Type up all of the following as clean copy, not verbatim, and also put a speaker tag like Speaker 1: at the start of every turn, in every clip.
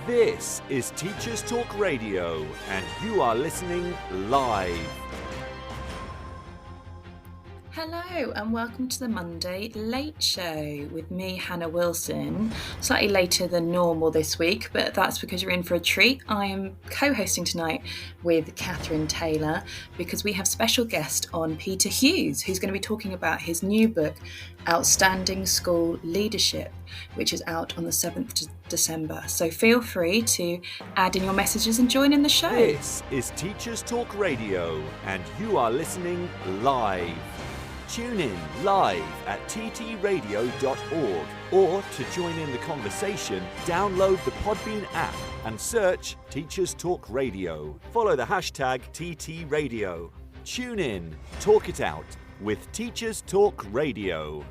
Speaker 1: This is Teachers Talk Radio, and you are listening live.
Speaker 2: Hello and welcome to the Monday Late Show with me, Hannah Wilson. Slightly later than normal this week, but that's because you're in for a treat. I am co-hosting tonight with Catherine Taylor because we have special guest on Peter Hughes, who's going to be talking about his new book, Outstanding School Leadership, which is out on the 7th of December. So feel free to add in your messages and join in the show.
Speaker 1: This is Teachers Talk Radio, and you are listening live. Tune in live at ttradio.org, or to join in the conversation, download the Podbean app and search Teachers Talk Radio. Follow the hashtag TTRadio. Tune in, talk it out with Teachers Talk Radio.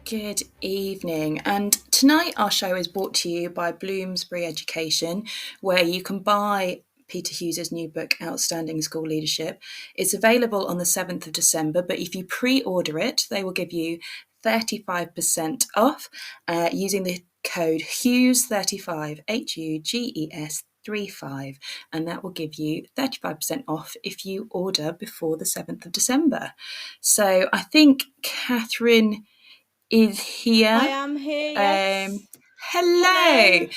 Speaker 2: Good evening, and tonight our show is brought to you by Bloomsbury Education, where you can buy Peter Hughes' new book, Outstanding School Leadership. It's available on the 7th of December, but if you pre-order it, they will give you 35% off using the code HUGHES35, HUGES 35, and that will give you 35% off if you order before the 7th of December. So I think Catherine is here.
Speaker 3: I am here, yes.
Speaker 2: Hello.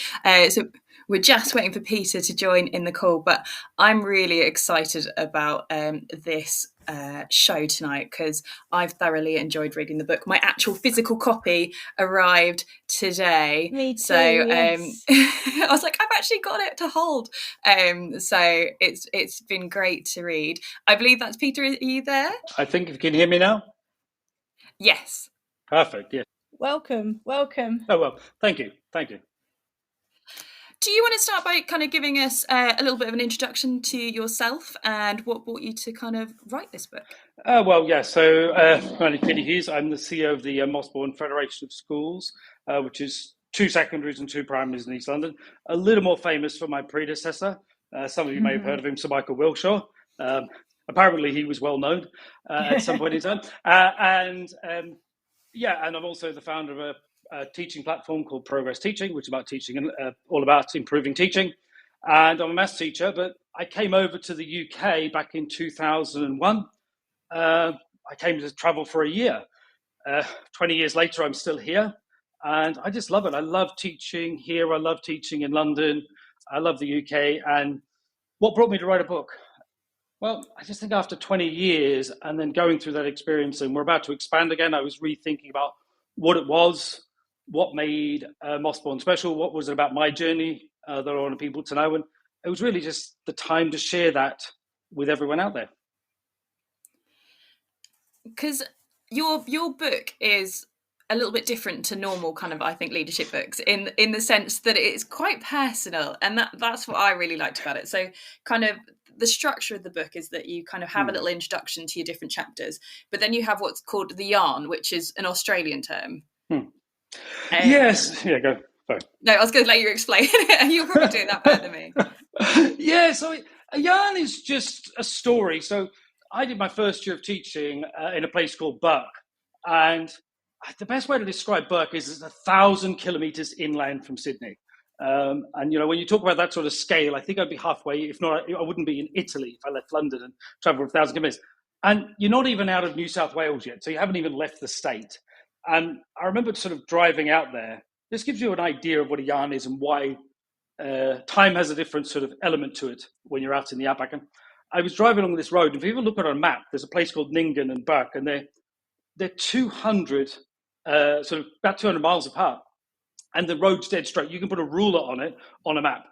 Speaker 2: So we're just waiting for Peter to join in the call, but I'm really excited about this show tonight because I've thoroughly enjoyed reading the book. My actual physical copy arrived today.
Speaker 3: Me too,
Speaker 2: so
Speaker 3: yes.
Speaker 2: I was like, I've actually got it to hold. So it's been great to read. I believe that's Peter. Are you there?
Speaker 4: I think you can hear me now.
Speaker 2: Yes.
Speaker 4: Perfect, yes.
Speaker 3: Welcome.
Speaker 4: Oh, well, thank you.
Speaker 2: Do you want to start by kind of giving us a little bit of an introduction to yourself and what brought you to kind of write this book?
Speaker 4: So my name is Peter Hughes. I'm the CEO of the Mossbourne Federation of Schools, which is 2 secondaries and 2 primaries in East London. A little more famous for my predecessor. Some of you may have heard of him, Sir Michael Wilshaw. Apparently he was well known at some point in time. And I'm also the founder of a teaching platform called Progress Teaching, which is about teaching and all about improving teaching. And I'm a maths teacher, but I came over to the UK back in 2001. I came to travel for a year. 20 years later, I'm still here. And I just love it. I love teaching here. I love teaching in London. I love the UK. And what brought me to write a book? Well, I just think after 20 years and then going through that experience, and we're about to expand again, I was rethinking about what it was, what made Mossbourne special, what was it about my journey that I wanted people to know. And it was really just the time to share that with everyone out there.
Speaker 2: Because your book is a little bit different to normal kind of, I think, leadership books in the sense that it's quite personal. And that's what I really liked about it. So kind of the structure of the book is that you kind of have a little introduction to your different chapters, but then you have what's called the yarn, which is an Australian term.
Speaker 4: Yes. Yeah, go. Sorry.
Speaker 2: No, I was going to let you explain it. You're probably doing that better than me.
Speaker 4: Yeah, so a yarn is just a story. So I did my first year of teaching in a place called Burke. And the best way to describe Burke is it's 1,000 kilometres inland from Sydney. And, when you talk about that sort of scale, I think I'd be halfway. If not, I wouldn't be in Italy if I left London and traveled 1,000 kilometres. And you're not even out of New South Wales yet, so you haven't even left the state. And I remember sort of driving out there. This gives you an idea of what a yarn is and why time has a different sort of element to it when you're out in the outback. And I was driving along this road. If you even look at a map, there's a place called Ningen and Burke, and they're 200, sort of about 200 miles apart. And the road's dead straight. You can put a ruler on it on a map.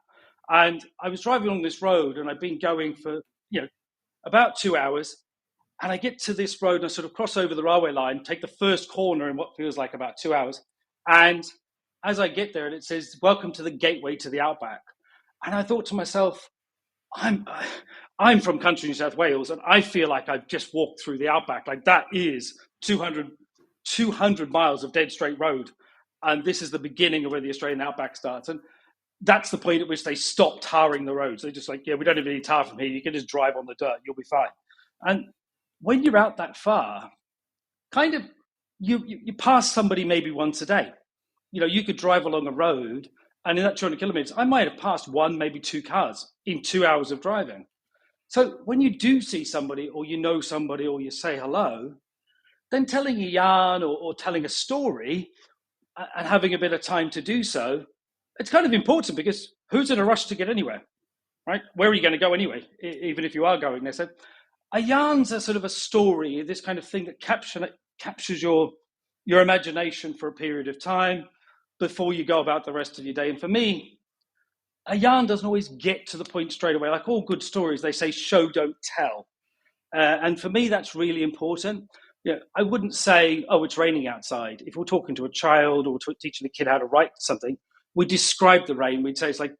Speaker 4: And I was driving along this road, and I've been going for about 2 hours. And I get to this road, and I sort of cross over the railway line, take the first corner in what feels like about 2 hours. And as I get there, and it says, "Welcome to the gateway to the outback." And I thought to myself, I'm from country New South Wales, and I feel like I've just walked through the outback. Like that is 200 miles of dead straight road. And this is the beginning of where the Australian outback starts. And that's the point at which they stopped tarring the roads. They're just like, yeah, we don't even need tar from here. You can just drive on the dirt. You'll be fine. And when you're out that far, kind of you pass somebody maybe once a day. You could drive along a road, and in that 200 kilometers, I might have passed one, maybe two cars in 2 hours of driving. So when you do see somebody, or you know somebody, or you say hello, then telling a yarn or telling a story and having a bit of time to do so, it's kind of important, because who's in a rush to get anywhere, right? Where are you going to go anyway, even if you are going there? So a yarn's a sort of a story, this kind of thing that captures your imagination for a period of time before you go about the rest of your day. And for me, a yarn doesn't always get to the point straight away. Like all good stories, they say show, don't tell. And for me, that's really important. I wouldn't say, oh, it's raining outside. If we're talking to a child or teaching a kid how to write something, we describe the rain. We'd say it's like,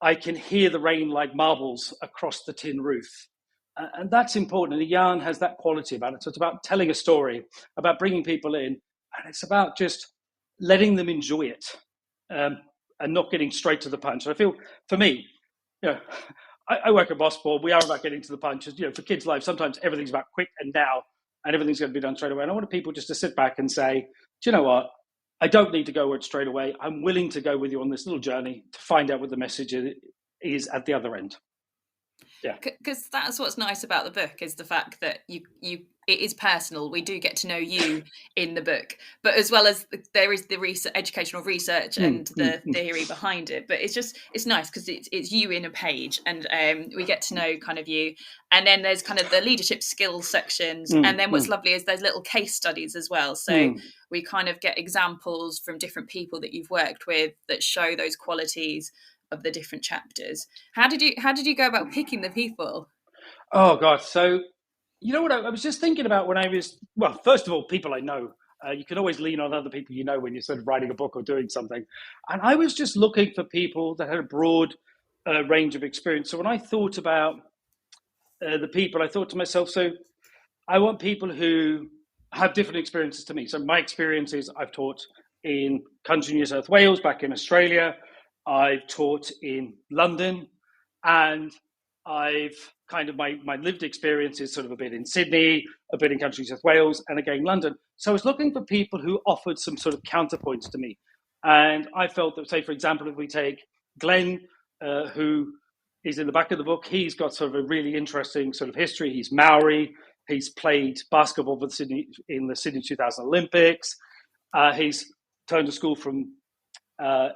Speaker 4: I can hear the rain like marbles across the tin roof. And that's important. And the yarn has that quality about it. So it's about telling a story, about bringing people in, and it's about just letting them enjoy it, and not getting straight to the punch. And I feel, for me, I work at Boss Board. We are about getting to the punches. For kids' life, sometimes everything's about quick and now, and everything's going to be done straight away. And I want people just to sit back and say, do you know what? I don't need to go with it straight away. I'm willing to go with you on this little journey to find out what the message is at the other end. Yeah,
Speaker 2: because that's what's nice about the book, is the fact that you it is personal. We do get to know you in the book, but as well as there is the educational research and the theory behind it. But it's nice because it's you in a page, and we get to know kind of you. And then there's kind of the leadership skills sections, and then what's lovely is there's little case studies as well. So we kind of get examples from different people that you've worked with that show those qualities of the different chapters. How did you go about picking the people?
Speaker 4: Oh God! So you know what I was just thinking about when I was, well, first of all, people I know. You can always lean on other people when you're sort of writing a book or doing something. And I was just looking for people that had a broad range of experience. So when I thought about the people, I thought to myself, so I want people who have different experiences to me. So my experience is I've taught in country New South Wales, back in Australia. I've taught in London, and I've kind of my lived experience is sort of a bit in Sydney, a bit in country New South Wales, and again London. So I was looking for people who offered some sort of counterpoints to me. And I felt that, say, for example, if we take Glenn, who is in the back of the book, he's got sort of a really interesting sort of history. He's Maori. He's played basketball for in the Sydney 2000 Olympics. He's turned to school from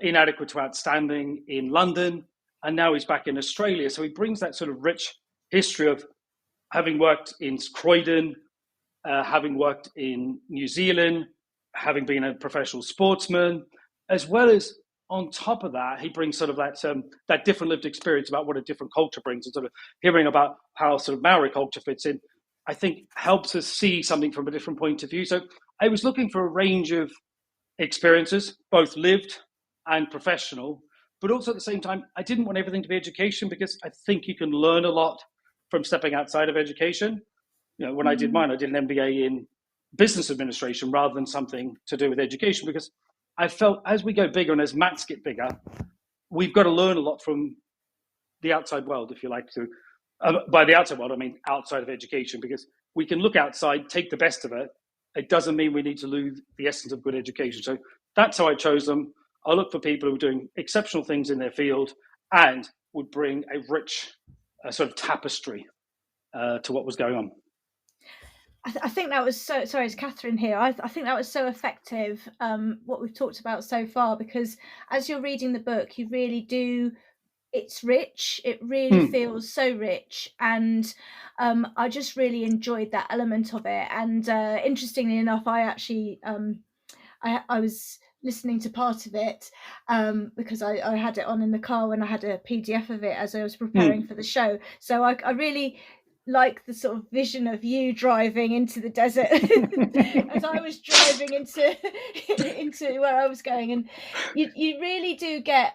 Speaker 4: inadequate to outstanding in London, and now he's back in Australia. So he brings that sort of rich history of having worked in Croydon, having worked in New Zealand, having been a professional sportsman, as well as on top of that, he brings sort of that different lived experience about what a different culture brings, and sort of hearing about how sort of Maori culture fits in, I think helps us see something from a different point of view. So I was looking for a range of experiences, both lived and professional, but also at the same time, I didn't want everything to be education, because I think you can learn a lot from stepping outside of education. When I did mine, I did an MBA in business administration rather than something to do with education, because I felt as we go bigger and as mats get bigger, we've got to learn a lot from the outside world, if you like to. By the outside world, I mean outside of education, because we can look outside, take the best of it. It doesn't mean we need to lose the essence of good education. So that's how I chose them. I look for people who are doing exceptional things in their field and would bring a rich sort of tapestry to what was going on.
Speaker 3: I think that was so, sorry, it's Catherine here. I think that was so effective, what we've talked about so far, because as you're reading the book, you really do, it's rich. It really feels so rich. And I just really enjoyed that element of it. And interestingly enough, I actually, I was listening to part of it because I had it on in the car when I had a PDF of it as I was preparing for the show. So I really like the sort of vision of you driving into the desert as I was driving into where I was going, and you really do get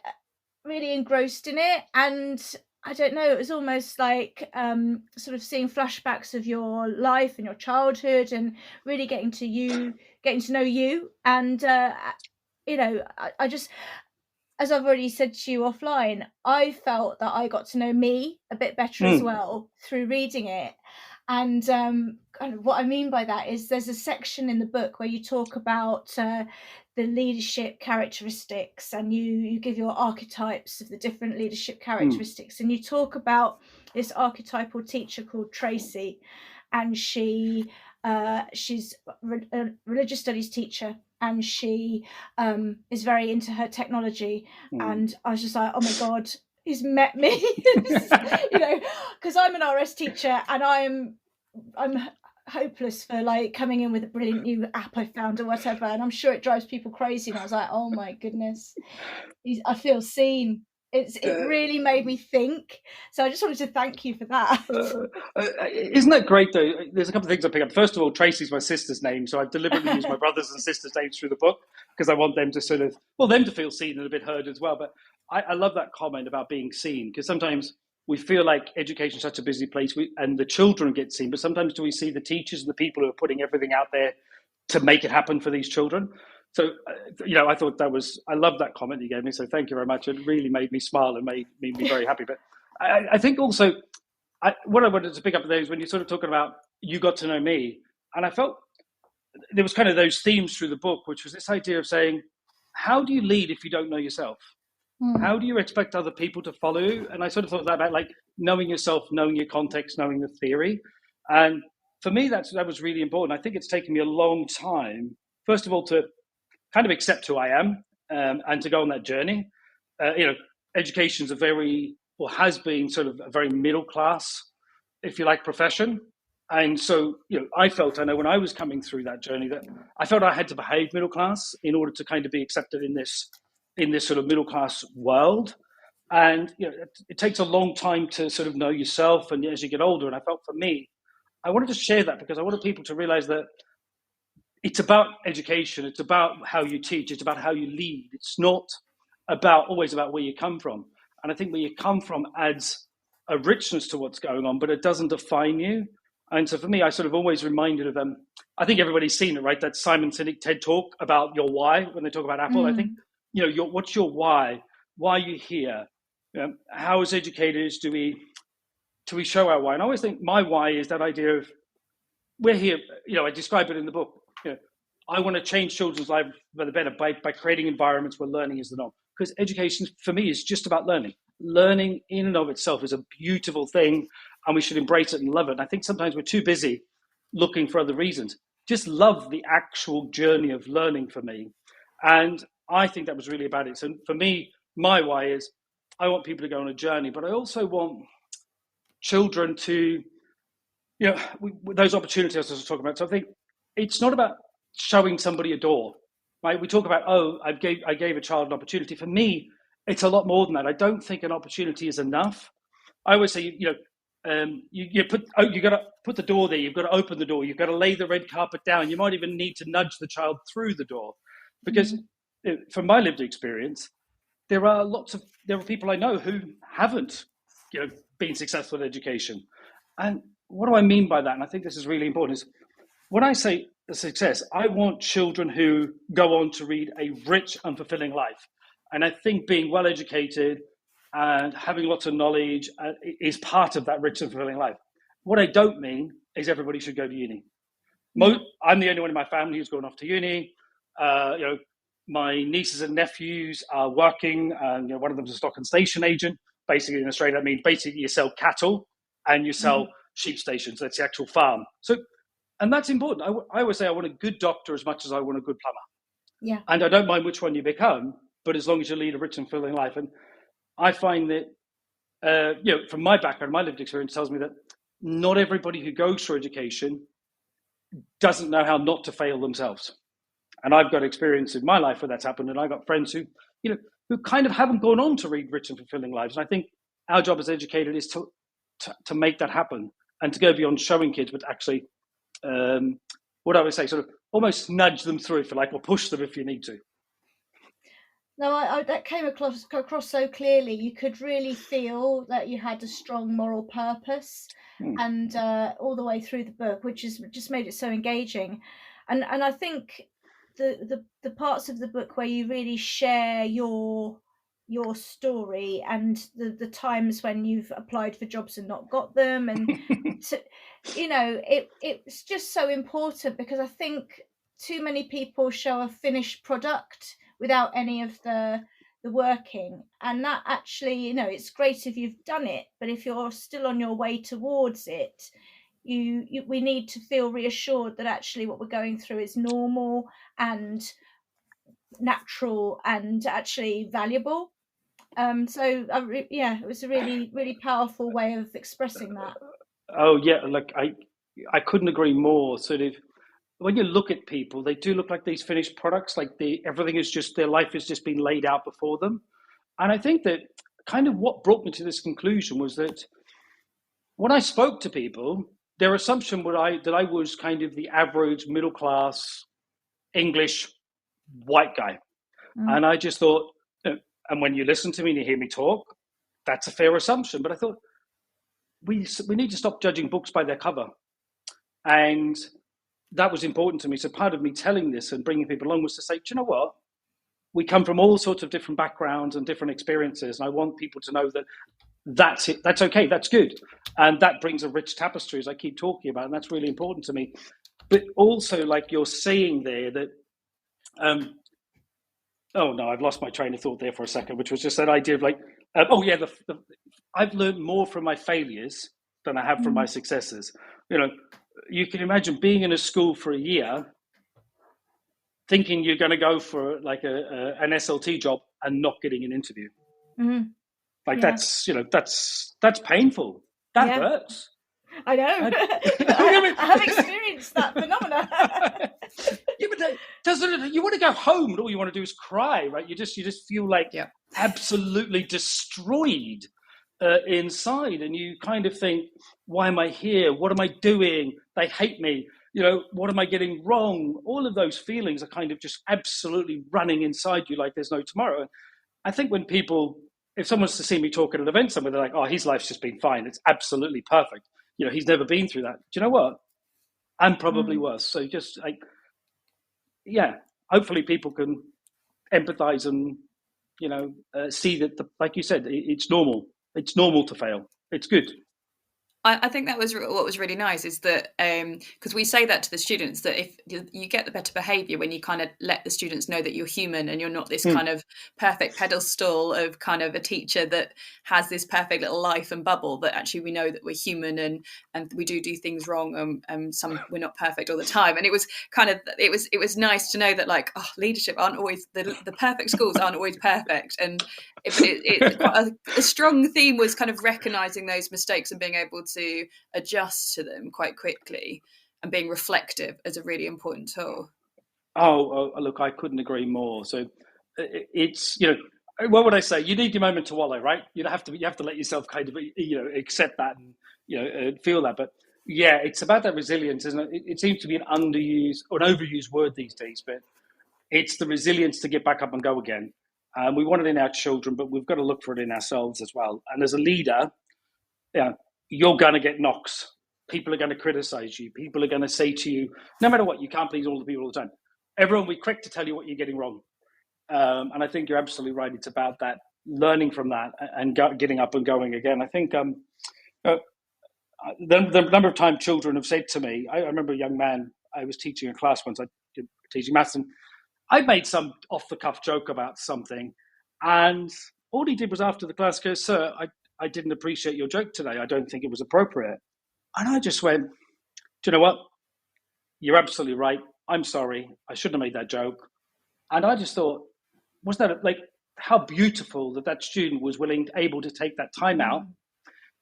Speaker 3: really engrossed in it. And I don't know, it was almost like sort of seeing flashbacks of your life and your childhood, and really getting to know you. And I just as I've already said to you offline, I felt that I got to know me a bit better as well through reading it. And kind of what I mean by that is there's a section in the book where you talk about the leadership characteristics, and you give your archetypes of the different leadership characteristics. And you talk about this archetypal teacher called Tracy, and she's a religious studies teacher, and she is very into her technology. And I was just like, oh my God, he's met me. You know, because I'm an RS teacher, and I'm hopeless for like coming in with a brilliant new app I found or whatever, and I'm sure it drives people crazy. And I was like, oh my goodness, I feel seen. It really made me think. So I just wanted to thank you for that.
Speaker 4: Isn't that great though? There's a couple of things I pick up. First of all, Tracy's my sister's name, so I've deliberately used my brothers and sisters' names through the book because I want them to sort of, well, them to feel seen and a bit heard as well. But I love that comment about being seen, because sometimes we feel like education is such a busy place and the children get seen, but sometimes do we see the teachers and the people who are putting everything out there to make it happen for these children? So, I thought I love that comment you gave me. So thank you very much. It really made me smile and made me very happy. But I think also, what I wanted to pick up there is when you're sort of talking about you got to know me, and I felt there was kind of those themes through the book, which was this idea of saying, how do you lead if you don't know yourself? How do you expect other people to follow you? And I sort of thought that about like knowing yourself, knowing your context, knowing the theory. And for me, that was really important. I think it's taken me a long time, first of all, to kind of accept who I am, and to go on that journey. Education's has been sort of a very middle class, if you like, profession. And so, I know when I was coming through that journey that I felt I had to behave middle class in order to kind of be accepted in this sort of middle class world. And, it takes a long time to sort of know yourself and as you get older. And I felt for me, I wanted to share that because I wanted people to realize that it's about education. It's about how you teach. It's about how you lead. It's not always about where you come from. And I think where you come from adds a richness to what's going on, but it doesn't define you. And so for me, I sort of always reminded of them. I think everybody's seen it, right? That Simon Sinek TED talk about your why when they talk about Apple. I think, what's your why? Why are you here? How as educators do we show our why? And I always think my why is that idea of we're here. I describe it in the book. I want to change children's lives for the better by creating environments where learning is the norm. Because education, for me, is just about learning. Learning in and of itself is a beautiful thing, and we should embrace it and love it. And I think sometimes we're too busy looking for other reasons. Just love the actual journey of learning for me. And I think that was really about it. So for me, my why is I want people to go on a journey, but I also want children to, those opportunities I was talking about. So I think it's not about showing somebody a door, right? We talk about, I gave a child an opportunity. For me, it's a lot more than that. I don't think an opportunity is enough. I always say, you got to put the door there. You've got to open the door. You've got to lay the red carpet down. You might even need to nudge the child through the door, because from my lived experience, there are people I know who haven't, been successful in education. And what do I mean by that? And I think this is really important. Is when I say success, I want children who go on to lead a rich and fulfilling life. And I think being well educated and having lots of knowledge is part of that rich and fulfilling life. What I don't mean is everybody should go to uni. I'm the only one in my family who's gone off to uni. My nieces and nephews are working, and one of them is a stock and station agent. Basically, in Australia, that means basically you sell cattle and you sell sheep stations. That's the actual farm. So, and that's important. I always say I want a good doctor as much as I want a good plumber.
Speaker 3: Yeah.
Speaker 4: And I don't mind which one you become, but as long as you lead a rich and fulfilling life. And I find that, from my background, my lived experience tells me that not everybody who goes through education doesn't know how not to fail themselves. And I've got experience in my life where that's happened. And I've got friends who kind of haven't gone on to lead rich and fulfilling lives. And I think our job as educators is to make that happen and to go beyond showing kids, but actually, what I would say, sort of almost nudge them through, if you like, or push them if you need to.
Speaker 3: No, I that came across so clearly. You could really feel that you had a strong moral purpose, and all the way through the book, which is just made it so engaging. And I think the parts of the book where you really share your your story and the times when you've applied for jobs and not got them, and to, it's just so important, because I think too many people show a finished product without any of the working, and that actually, it's great if you've done it, but if you're still on your way towards it, we need to feel reassured that actually what we're going through is normal and natural and actually valuable. It was a really, really powerful way of expressing that.
Speaker 4: Oh yeah, like I couldn't agree more. Sort of when you look at people, they do look like these finished products. Like everything is just, their life has just been laid out before them. And I think that kind of what brought me to this conclusion was that when I spoke to people, their assumption that I was kind of the average middle class English white guy. And I just thought, and when you listen to me and you hear me talk, that's a fair assumption. But I thought we need to stop judging books by their cover. And that was important to me. So part of me telling this and bringing people along was to say, do you know what? We come from all sorts of different backgrounds and different experiences. And I want people to know that that's it. That's okay. That's good. And that brings a rich tapestry, as I keep talking about. And that's really important to me. But also, like you're saying there, that, oh no, I've lost my train of thought there for a second, which was just that idea of like, I've learned more from my failures than I have from my successes. You can imagine being in a school for a year, thinking you're going to go for like an SLT job and not getting an interview. Like that's painful. That hurts.
Speaker 3: I know. I have experienced that phenomena.
Speaker 4: Yeah, but you want to go home and all you want to do is cry, right? You just feel like absolutely destroyed inside, and you kind of think, why am I here? What am I doing? They hate me. What am I getting wrong? All of those feelings are kind of just absolutely running inside you like there's no tomorrow. I think if someone's to see me talk at an event somewhere, they're like, oh, his life's just been fine. It's absolutely perfect. He's never been through that. Do you know what? I'm probably worse. So just hopefully people can empathize and, see that, like you said, it's normal. It's normal to fail. It's good.
Speaker 2: I think that was what was really nice, is that because we say that to the students, that if you get the better behaviour when you kind of let the students know that you're human and you're not this kind of perfect pedestal of kind of a teacher that has this perfect little life and bubble, that actually we know that we're human and we do things wrong, and we're not perfect all the time. And it was kind of it was nice to know that, like, leadership aren't always the perfect schools aren't always perfect, and quite a strong theme was kind of recognising those mistakes and being able to adjust to them quite quickly, and being reflective as a really important tool.
Speaker 4: Oh, look, I couldn't agree more. So it's, what would I say? You need your moment to wallow, right? You have to let yourself kind of, accept that and, feel that. But yeah, it's about that resilience, isn't it? It seems to be an underused or an overused word these days, but it's the resilience to get back up and go again. We want it in our children, but we've got to look for it in ourselves as well. And as a leader, you're going to get knocks. People are going to criticize you. People are going to say to you, no matter what, you can't please all the people all the time. Everyone will be quick to tell you what you're getting wrong. And I think you're absolutely right. It's about that, learning from that and getting up and going again. I think the number of times children have said to me, I remember a young man, I was teaching a class once, I was teaching maths, and I made some off-the-cuff joke about something. And all he did was, after the class, go, sir, I didn't appreciate your joke today. I don't think it was appropriate. And I just went, do you know what? You're absolutely right. I'm sorry. I shouldn't have made that joke. And I just thought, wasn't that how beautiful that student was able to take that time out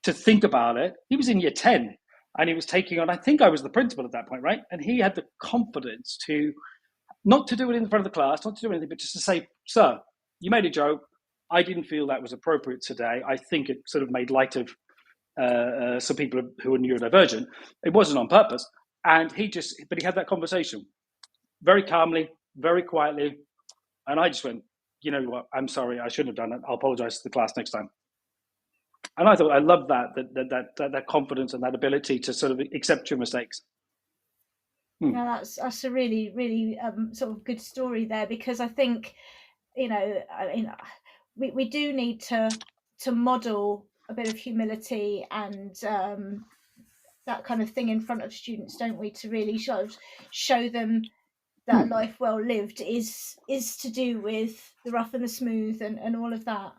Speaker 4: to think about it. He was in year 10 and he was taking on, I think I was the principal at that point, right? And he had the confidence to not to do it in front of the class, not to do anything, but just to say, sir, you made a joke. I didn't feel that was appropriate today. I think it sort of made light of some people who are neurodivergent. It wasn't on purpose. And he had that conversation very calmly, very quietly. And I just went, you know what, I'm sorry, I shouldn't have done it. I'll apologize to the class next time. And I thought, I love that confidence and that ability to sort of accept your mistakes.
Speaker 3: Yeah, that's a really, really sort of good story there, because I think, we do need to model a bit of humility and that kind of thing in front of students, don't we, to really show them that a life well lived is to do with the rough and the smooth and all of that.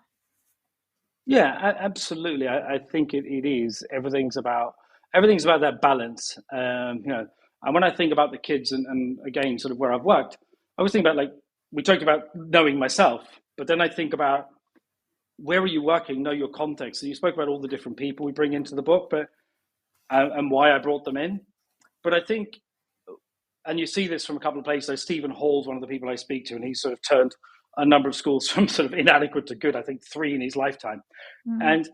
Speaker 4: Yeah, absolutely. I think it is. Everything's about that balance. And when I think about the kids and again, sort of where I've worked, I always think about, like, we talked about knowing myself, but then I think about where are you working, know your context. So you spoke about all the different people we bring into the book, but and why I brought them in. But I think, and you see this from a couple of places. So Stephen Hall's one of the people I speak to, and he's sort of turned a number of schools from sort of inadequate to good. I think 3 in his lifetime. And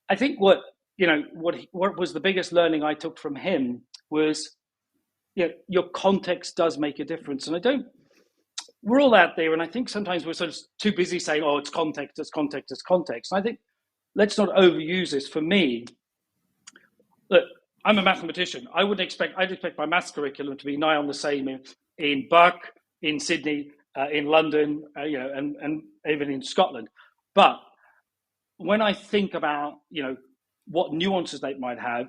Speaker 4: I think what was the biggest learning I took from him was, your context does make a difference. And we're all out there, and I think sometimes we're sort of too busy saying, oh, it's context, it's context, it's context. And I think let's not overuse this. For me, look, I'm a mathematician. I'd expect my maths curriculum to be nigh on the same in Buck, in Sydney, in London, and even in Scotland. But when I think about, what nuances they might have,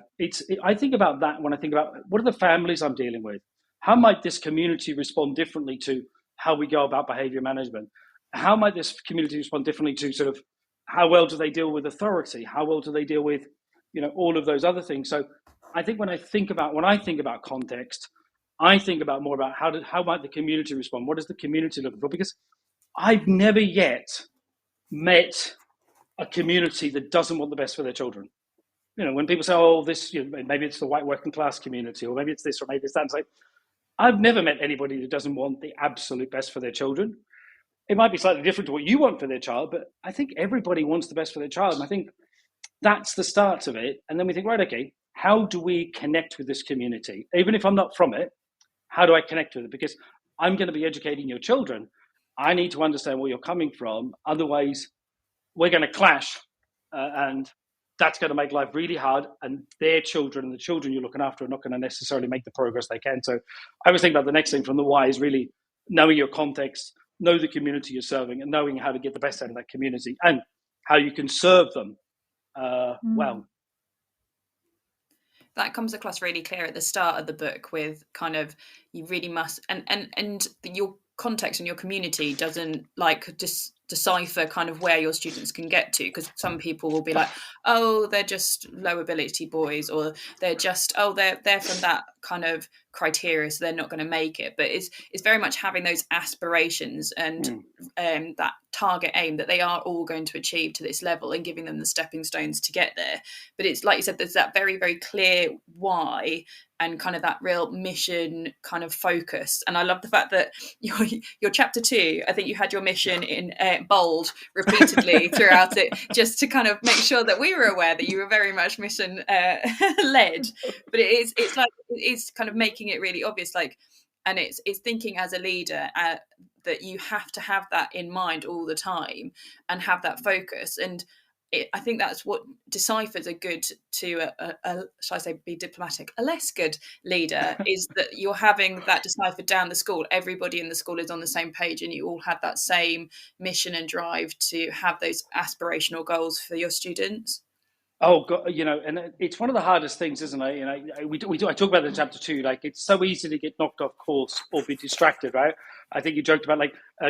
Speaker 4: I think about that when I think about what are the families I'm dealing with? How might this community respond differently to how we go about behavior management? How might this community respond differently to sort of how well do they deal with authority? How well do they deal with, all of those other things? So I think when I think about context, I think about more about how might the community respond? What is the community looking for? Because I've never yet met a community that doesn't want the best for their children. When people say, oh, this, maybe it's the white working class community, or maybe it's this, or maybe it's that. It's like, I've never met anybody that doesn't want the absolute best for their children. It might be slightly different to what you want for their child, but I think everybody wants the best for their child. And I think that's the start of it. And then we think, right, okay, how do we connect with this community? Even if I'm not from it, how do I connect with it? Because I'm going to be educating your children. I need to understand where you're coming from. Otherwise, we're going to clash, and that's going to make life really hard. And their children and the children you're looking after are not going to necessarily make the progress they can. So I was thinking about the next thing from the why is really knowing your context, know the community you're serving, and knowing how to get the best out of that community and how you can serve them well.
Speaker 2: That comes across really clear at the start of the book with kind of, you really must, and your context and your community doesn't just decipher kind of where your students can get to, because some people will be like, oh, they're just low ability boys, or they're just, oh, they're from that kind of criteria, so they're not going to make it. But it's very much having those aspirations and that target aim that they are all going to achieve to this level, and giving them the stepping stones to get there. But it's like you said, there's that very, very clear why, and kind of that real mission kind of focus. And I love the fact that your chapter 2, I think you had your mission in bold repeatedly throughout it, just to kind of make sure that we were aware that you were very much mission led. But it's kind of making it really obvious, and it's thinking as a leader that you have to have that in mind all the time and have that focus. And I think that's what deciphers a good to shall I say, be diplomatic, a less good leader, is that you're having that deciphered down the school. Everybody in the school is on the same page, and you all have that same mission and drive to have those aspirational goals for your students.
Speaker 4: Oh God, and it's one of the hardest things, isn't it? I talk about it in chapter 2. Like, it's so easy to get knocked off course or be distracted, right? I think you joked about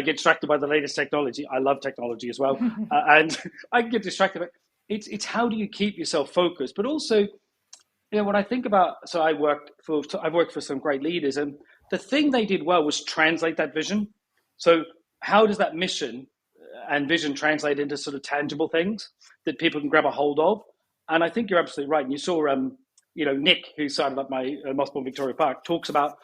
Speaker 4: get distracted by the latest technology. I love technology as well, and I can get distracted. But it's how do you keep yourself focused? But also, when I think about, so I've worked for some great leaders, and the thing they did well was translate that vision. So how does that mission and vision translate into sort of tangible things that people can grab a hold of? And I think you're absolutely right. And you saw, Nick, who started up my Mossbourne Victoria Park, talks about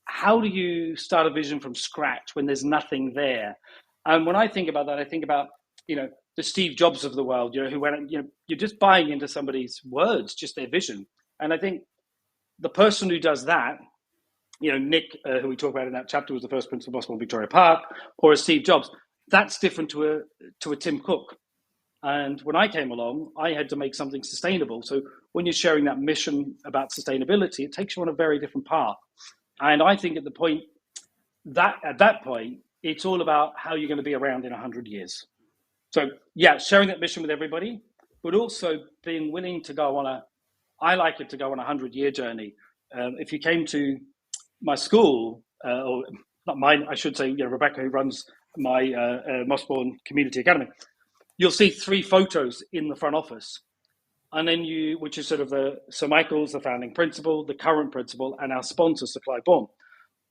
Speaker 4: how do you start a vision from scratch when there's nothing there. And when I think about that, I think about, the Steve Jobs of the world, who went, you're just buying into somebody's words, just their vision. And I think the person who does that, Nick, who we talk about in that chapter, was the first principal of Mossbourne Victoria Park, or a Steve Jobs, that's different to a Tim Cook. And when I came along, I had to make something sustainable. So when you're sharing that mission about sustainability, it takes you on a very different path. And I think at that point, it's all about how you're going to be around in 100 years. So yeah, sharing that mission with everybody, but also being willing to go on I like it to go on a 100-year journey. If you came to my school, or not mine, I should say, Rebecca, who runs my Mossbourne Community Academy, you'll see 3 photos in the front office. And then which is sort of Sir Michael's, the founding principal, the current principal, and our sponsor, Sir Clive Baum.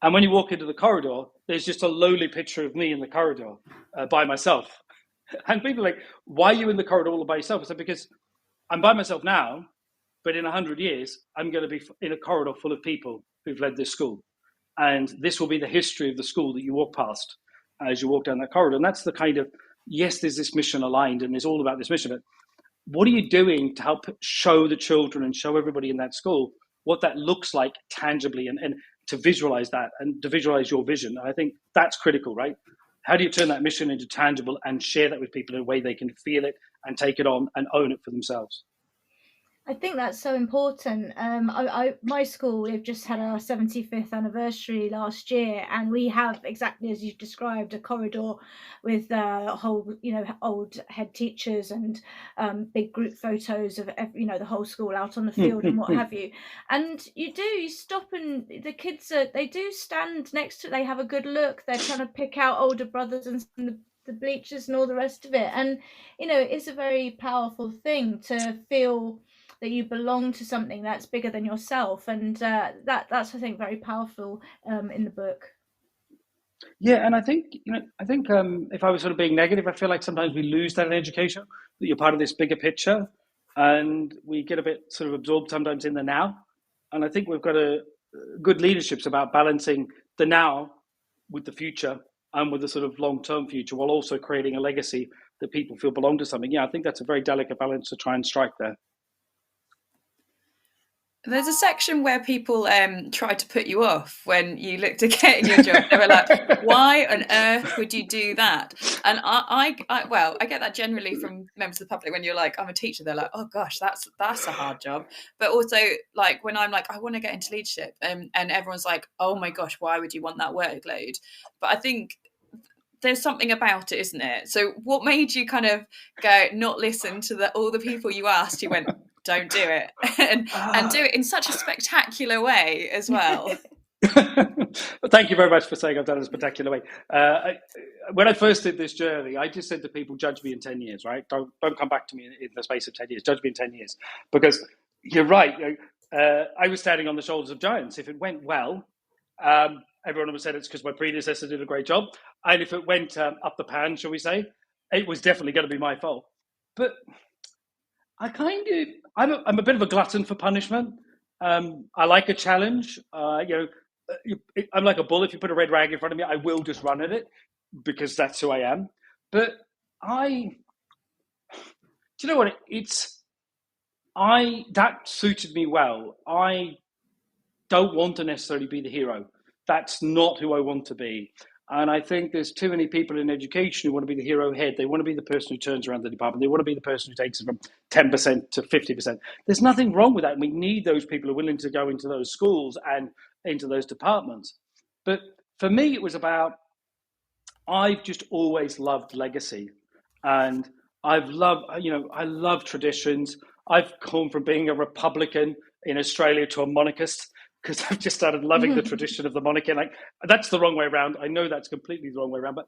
Speaker 4: And when you walk into the corridor, there's just a lowly picture of me in the corridor by myself. And people are like, why are you in the corridor all by yourself? I said, because I'm by myself now, but in 100 years, I'm going to be in a corridor full of people who've led this school. And this will be the history of the school that you walk past as you walk down that corridor. And that's the kind of, yes, there's this mission aligned and there's all about this mission, but what are you doing to help show the children and show everybody in that school what that looks like tangibly, and to visualize that and to visualize your vision? And I think that's critical, right? How do you turn that mission into tangible and share that with people in a way they can feel it and take it on and own it for themselves?
Speaker 3: I think that's so important. My school, we've just had our 75th anniversary last year, and we have, exactly as you've described, a corridor with whole, old head teachers and big group photos of, the whole school out on the field and what have you. And you stop, and the kids they do stand next to it. They have a good look. They're trying to pick out older brothers and the bleachers and all the rest of it. And it's a very powerful thing to feel that you belong to something that's bigger than yourself, and that's, I think, very powerful in the book.
Speaker 4: Yeah, and I think if I was sort of being negative, I feel like sometimes we lose that in education, that you're part of this bigger picture, and we get a bit sort of absorbed sometimes in the now. And I think we've got a good leadership's about balancing the now with the future and with the sort of long-term future, while also creating a legacy that people feel belong to something. Yeah, I think that's a very delicate balance to try and strike there.
Speaker 2: There's a section where people tried to put you off when you looked at getting your job. They were like, why on earth would you do that? And I get that generally from members of the public. When you're like, I'm a teacher, they're like, oh gosh, that's a hard job. But also, like, when I'm like, I want to get into leadership, and everyone's like, oh my gosh, why would you want that workload? But I think there's something about it, isn't it? So what made you kind of go, not listen to all the people you asked? You went, don't do it, and do it in such a spectacular way as well.
Speaker 4: Thank you very much for saying I've done it in a spectacular way. When I first did this journey, I just said to people, judge me in 10 years, right? Don't come back to me in the space of 10 years. Judge me in 10 years. Because you're right. I was standing on the shoulders of giants. If it went well, everyone would say it's because my predecessor did a great job. And if it went up the pan, shall we say, it was definitely going to be my fault. But I'm a bit of a glutton for punishment. I like a challenge. I'm like a bull. If you put a red rag in front of me, I will just run at it because that's who I am. But do you know what? That suited me well. I don't want to necessarily be the hero. That's not who I want to be. And I think there's too many people in education who want to be the hero head. They want to be the person who turns around the department. They want to be the person who takes it from 10% to 50%. There's nothing wrong with that. And we need those people who are willing to go into those schools and into those departments. But for me, it was about, I've just always loved legacy. And I love traditions. I've come from being a Republican in Australia to a monarchist, because I've just started loving the tradition of the monarchy. Like, that's the wrong way around. I know that's completely the wrong way around, but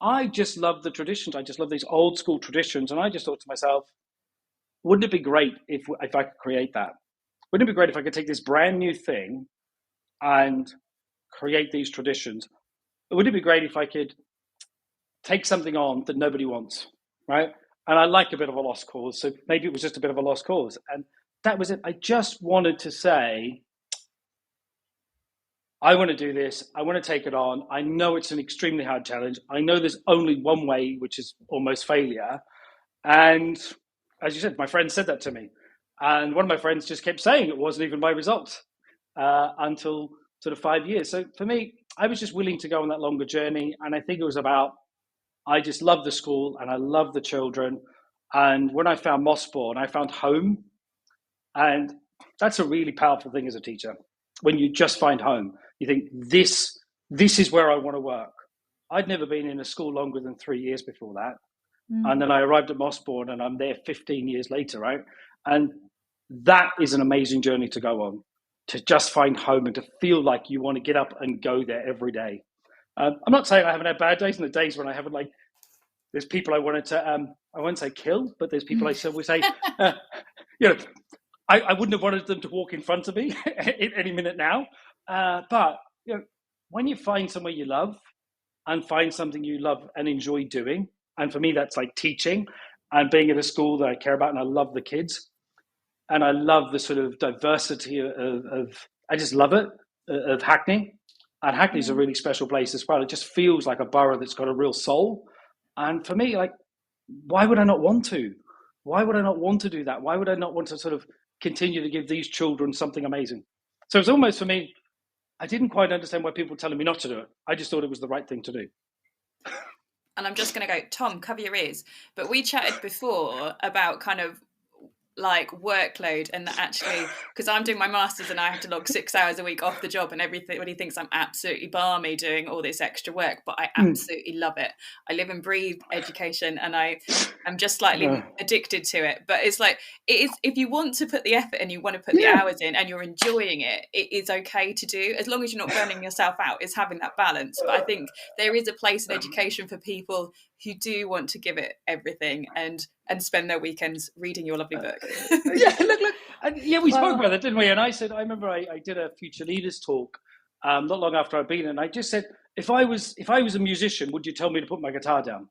Speaker 4: I just love the traditions. I just love these old school traditions. And I just thought to myself, wouldn't it be great if I could create that? Wouldn't it be great if I could take this brand new thing and create these traditions? Wouldn't it be great if I could take something on that nobody wants, right? And I like a bit of a lost cause. So maybe it was just a bit of a lost cause. And that was it. I just wanted to say, I want to do this. I want to take it on. I know it's an extremely hard challenge. I know there's only one way, which is almost failure. And as you said, my friend said that to me. And one of my friends just kept saying it wasn't even my result until sort of 5 years. So for me, I was just willing to go on that longer journey. And I think it was about, I just love the school and I love the children. And when I found Mossbourne, I found home. And that's a really powerful thing as a teacher. When you just find home, you think, this is where I want to work. I'd never been in a school longer than 3 years before that. And then I arrived at Mossbourne and I'm there 15 years later, right? And that is an amazing journey to go on, to just find home and to feel like you want to get up and go there every day. I'm not saying I haven't had bad days, and the days when I haven't, like, there's people I wanted to, I won't say kill, but there's people I still would say, you know, I wouldn't have wanted them to walk in front of me any minute now. But, you know, when you find somewhere you love and find something you love and enjoy doing, and for me, that's like teaching and being at a school that I care about and I love the kids. And I love the sort of diversity of I just love it, of Hackney. And Hackney's a really special place as well. It just feels like a borough that's got a real soul. And for me, like, why would I not want to? Why would I not want to do that? Why would I not want to sort of continue to give these children something amazing? So it's almost, for me, I didn't quite understand why people were telling me not to do it. I just thought it was the right thing to do.
Speaker 2: And I'm just going to go, Tom, cover your ears. But we chatted before about kind of like workload, and that actually, because I'm doing my master's and I have to log 6 hours a week off the job, and everybody thinks I'm absolutely balmy doing all this extra work, but I absolutely love it. I live and breathe education, and I'm just slightly addicted to it. But it's like, it is, if you want to put the effort and you want to put the hours in and you're enjoying it, it is okay to do, as long as you're not burning yourself out. It's having that balance. But I think there is a place in education for people who do want to give it everything and spend their weekends reading your lovely book.
Speaker 4: Look. We spoke about that, didn't we? And I said, I remember I did a Future Leaders talk not long after I'd been, and I just said, if I was a musician, would you tell me to put my guitar down?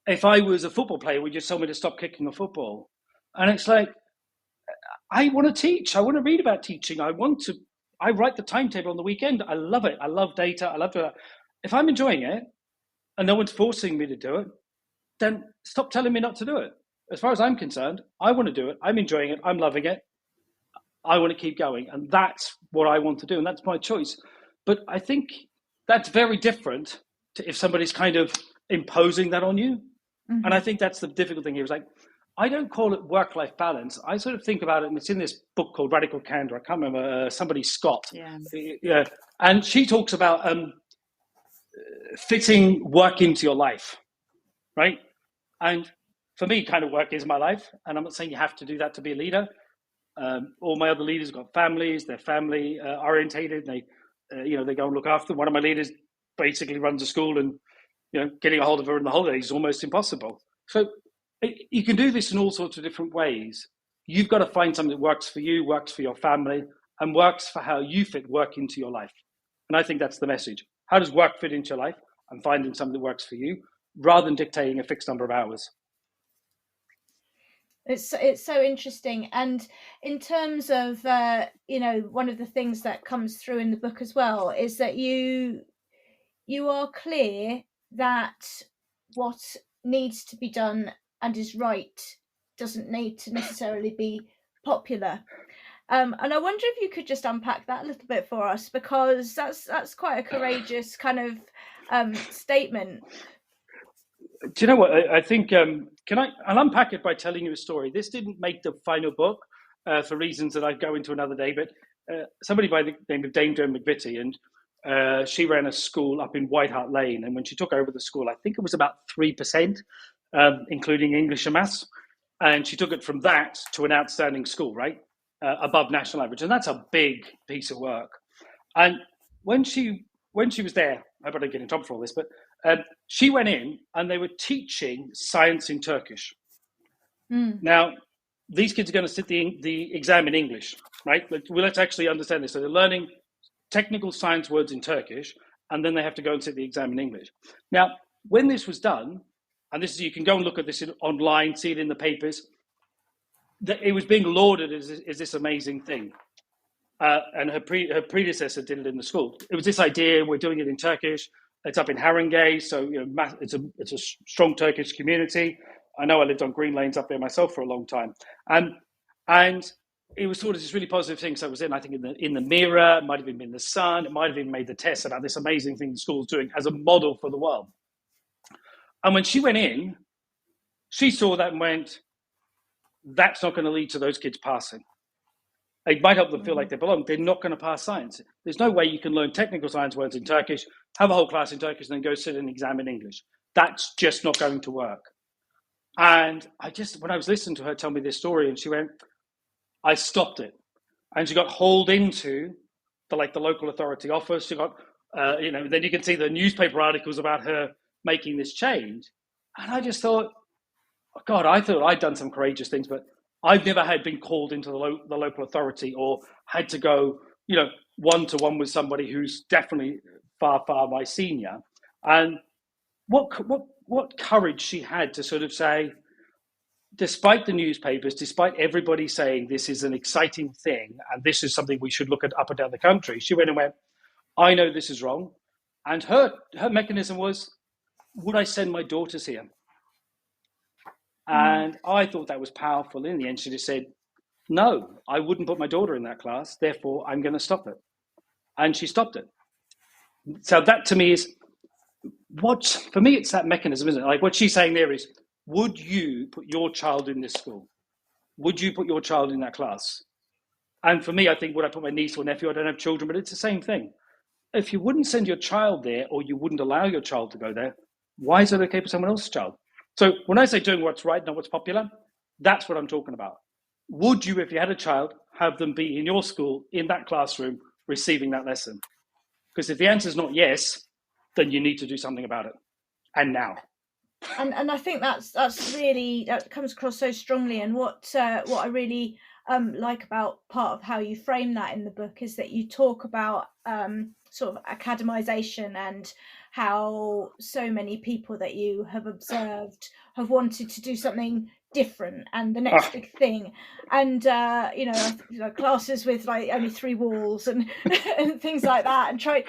Speaker 4: If I was a football player, would you tell me to stop kicking a football? And it's like, I want to teach. I want to read about teaching. I write the timetable on the weekend. I love it. I love data. I love to. If I'm enjoying it and no one's forcing me to do it, then stop telling me not to do it. As far as I'm concerned, I want to do it. I'm enjoying it. I'm loving it. I want to keep going. And that's what I want to do. And that's my choice. But I think that's very different to if somebody's kind of imposing that on you. Mm-hmm. And I think that's the difficult thing here. Is like, I don't call it work-life balance. I sort of think about it, and it's in this book called Radical Candor. I can't remember, somebody, Scott. Yeah. And she talks about fitting work into your life, right? And for me, kind of work is my life. And I'm not saying you have to do that to be a leader. All my other leaders have got families. They're family orientated. They go and look after them. One of my leaders basically runs a school, and getting a hold of her in the holidays is almost impossible. So you can do this in all sorts of different ways. You've got to find something that works for you, works for your family, and works for how you fit work into your life. And I think that's the message. How does work fit into your life? And finding something that works for you, rather than dictating a fixed number of hours.
Speaker 3: It's so interesting. And in terms of one of the things that comes through in the book as well is that you are clear that what needs to be done and is right doesn't need to necessarily be popular. And I wonder if you could just unpack that a little bit for us, because that's quite a courageous kind of statement.
Speaker 4: Do you know what? I think, I'll unpack it by telling you a story. This didn't make the final book for reasons that I'd go into another day, but somebody by the name of Dame Joan McVitie, and she ran a school up in White Hart Lane. And when she took over the school, I think it was about 3%, including English and maths. And she took it from that to an outstanding school, right? Above national average. And that's a big piece of work. And when she was there, I better get in trouble for all this, but she went in and they were teaching science in Turkish. Now, these kids are going to sit the exam in English, right? Let's actually understand this. So they're learning technical science words in Turkish, and then they have to go and sit the exam in English. Now, when this was done, and you can go and look at this online, see it in the papers, that it was being lauded as this amazing thing. And her predecessor did it in the school. It was this idea, we're doing it in Turkish. It's up in Haringey, so it's a strong Turkish community. I know I lived on Green Lanes up there myself for a long time, and it was sort of this really positive thing. So it was I think in the Mirror, it might have even been the Sun, it might have even made the test about this amazing thing the school's doing as a model for the world. And when she went in, she saw that and went, "That's not going to lead to those kids passing. It might help them feel like they belong. They're not going to pass science. There's no way you can learn technical science words in Turkish, have a whole class in Turkish, and then go sit an exam in English. That's just not going to work." And when I was listening to her tell me this story, and she went, I stopped it. And she got hauled into the local authority office. She got, then you can see the newspaper articles about her making this change. And I just thought, God, I thought I'd done some courageous things, but I've never had been called into the local authority or had to go, one to one with somebody who's definitely far, far my senior. And what courage she had to sort of say, despite the newspapers, despite everybody saying this is an exciting thing and this is something we should look at up and down the country, she went and went, I know this is wrong. And her mechanism was, would I send my daughters here? And I thought that was powerful. In the end, she just said, no, I wouldn't put my daughter in that class. Therefore, I'm going to stop it. And she stopped it. So that to me is for me, it's that mechanism, isn't it? Like what she's saying there is, would you put your child in this school? Would you put your child in that class? And for me, I think, would I put my niece or nephew? I don't have children, but it's the same thing. If you wouldn't send your child there or you wouldn't allow your child to go there, why is it okay for someone else's child? So when I say doing what's right, not what's popular, that's what I'm talking about. Would you, if you had a child, have them be in your school, in that classroom, receiving that lesson? Because if the answer is not yes, then you need to do something about it. And now.
Speaker 3: And I think that comes across so strongly. And what I really like about part of how you frame that in the book is that you talk about sort of academization and how so many people that you have observed have wanted to do something different and the next big thing, and classes with like only 3 walls and and things like that, and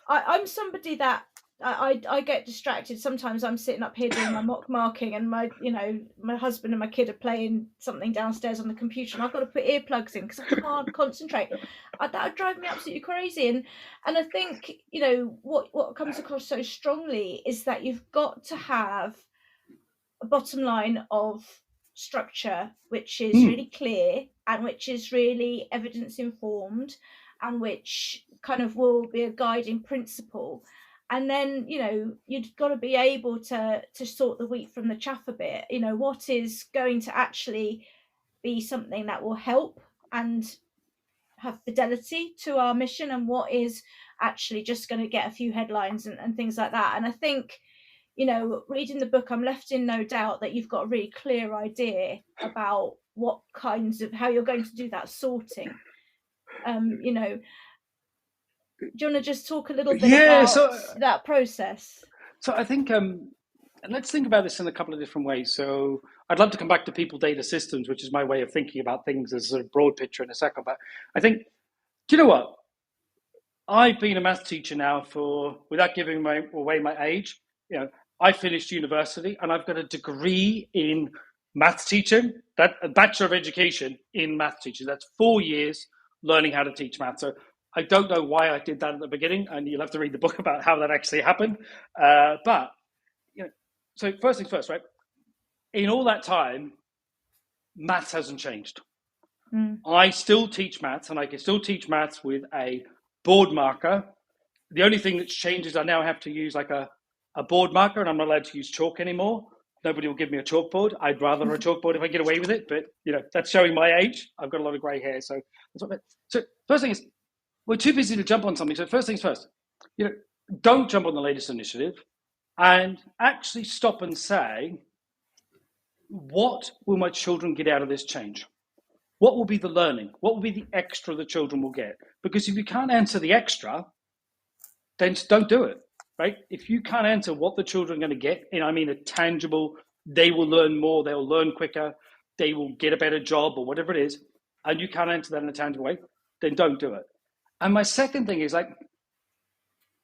Speaker 3: I'm somebody that I get distracted. Sometimes I'm sitting up here doing my mock marking and my husband and my kid are playing something downstairs on the computer and I've got to put earplugs in because I can't concentrate. That would drive me absolutely crazy. And I think, what comes across so strongly is that you've got to have a bottom line of structure which is really clear and which is really evidence informed and which kind of will be a guiding principle. And then you've got to be able to sort the wheat from the chaff a bit. What is going to actually be something that will help and have fidelity to our mission, and what is actually just going to get a few headlines and things like that. And I think reading the book, I'm left in no doubt that you've got a really clear idea about what kinds of how you're going to do that sorting. Do you want to just talk a little bit about that process?
Speaker 4: So I think, let's think about this in a couple of different ways. So I'd love to come back to people data systems, which is my way of thinking about things as a broad picture in a second. But I think, do you know what? I've been a math teacher now for, without giving away my age, I finished university and I've got a degree in math teaching, a Bachelor of Education in math teaching. That's 4 years learning how to teach math. So I don't know why I did that at the beginning, and you'll have to read the book about how that actually happened. But so first things first, right? In all that time, maths hasn't changed. I still teach maths, and I can still teach maths with a board marker. The only thing that's changed is I now have to use like a board marker, and I'm not allowed to use chalk anymore. Nobody will give me a chalkboard. I'd rather a chalkboard if I get away with it, but that's showing my age. I've got a lot of grey hair, so first thing is, we're too busy to jump on something. So first things first, don't jump on the latest initiative and actually stop and say, what will my children get out of this change? What will be the learning? What will be the extra the children will get? Because if you can't answer the extra, then just don't do it, right? If you can't answer what the children are going to get, and I mean a tangible, they will learn more, they'll learn quicker, they will get a better job or whatever it is, and you can't answer that in a tangible way, then don't do it. And my second thing is like,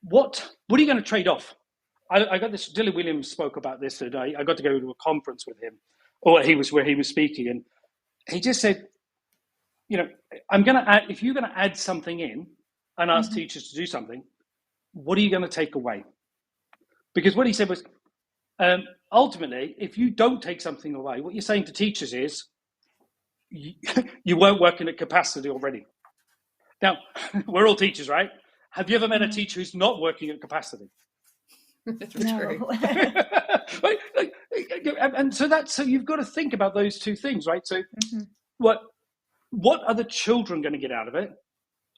Speaker 4: what are you going to trade off? I got this, Dylan Williams spoke about this today. I got to go to a conference with him, or where he was speaking, and he just said, I'm going to add, if you're going to add something in and ask teachers to do something, what are you going to take away? Because what he said was, ultimately, if you don't take something away, what you're saying to teachers is, you weren't working at capacity already. Now, we're all teachers, right? Have you ever met a teacher who's not working at capacity?
Speaker 2: True.
Speaker 4: Right? And so you've got to think about those two things, right? So
Speaker 3: Mm-hmm.
Speaker 4: what are the children going to get out of it?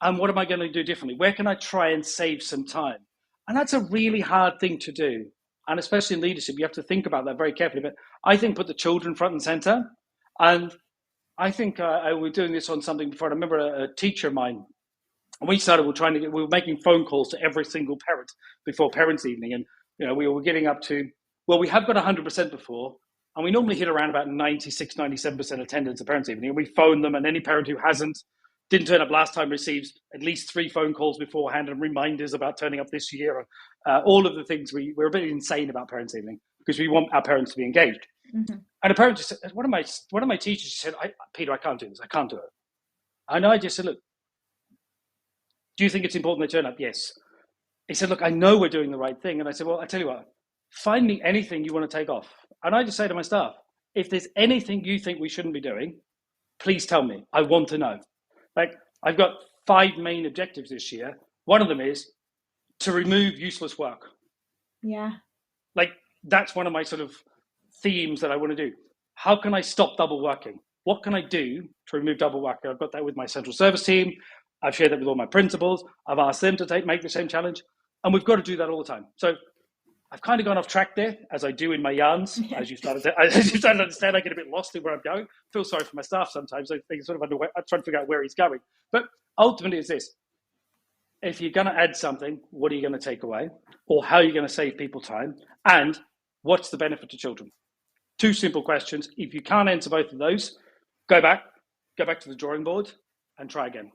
Speaker 4: And what am I going to do differently? Where can I try and save some time? And that's a really hard thing to do. And especially in leadership, you have to think about that very carefully. But I think put the children front and center. And I think I was doing this on something before. I remember a teacher of mine, and we were making phone calls to every single parent before parents' evening. And, we were getting up to, well, we have got 100% before, and we normally hit around about 96, 97% attendance at parents' evening. And we phone them, and any parent who didn't turn up last time receives at least 3 phone calls beforehand and reminders about turning up this year. All of the things we're a bit insane about parents' evening because we want our parents to be engaged.
Speaker 3: Mm-hmm.
Speaker 4: And a parent just said, one of my teachers just said, Peter, I can't do this. I can't do it. And I just said, look, do you think it's important they turn up? Yes. He said, look, I know we're doing the right thing. And I said, well, I tell you what, find me anything you want to take off. And I just say to my staff, if there's anything you think we shouldn't be doing, please tell me. I want to know. Like, I've got 5 main objectives this year. One of them is to remove useless work.
Speaker 3: Yeah.
Speaker 4: Like, that's one of my sort of themes that I want to do. How can I stop double working? What can I do to remove double working? I've got that with my central service team. I've shared that with all my principals. I've asked them to make the same challenge. And we've got to do that all the time. So I've kind of gone off track there, as I do in my yarns. Yeah. As you started to understand, I get a bit lost in where I'm going. I feel sorry for my staff sometimes. I think sort of I try to figure out where he's going. But ultimately, it's this. If you're going to add something, what are you going to take away? Or how are you going to save people time? And what's the benefit to children? 2 simple questions. If you can't answer both of those, go back to the drawing board and try again.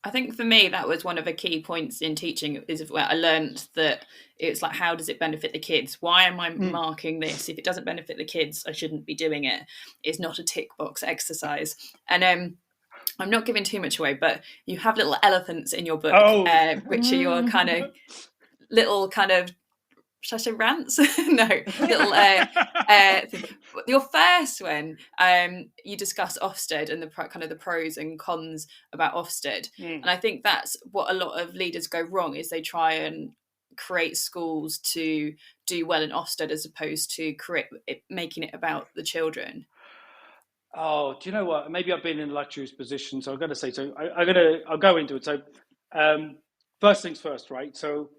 Speaker 2: I think for me, that was one of the key points in teaching is where I learned that it's like, how does it benefit the kids? Why am I marking this? If it doesn't benefit the kids, I shouldn't be doing it. It's not a tick box exercise. And I'm not giving too much away, but you have little elephants in your book, which are your kind of little kind of, should I say rants? No, little. Your first one, you discuss Ofsted and the kind of the pros and cons about Ofsted, and I think that's what a lot of leaders go wrong is they try and create schools to do well in Ofsted as opposed to making it about the children.
Speaker 4: Oh, do you know what? Maybe I've been in a luxurious position, so I've got to say. So I'll go into it. So first things first, right? So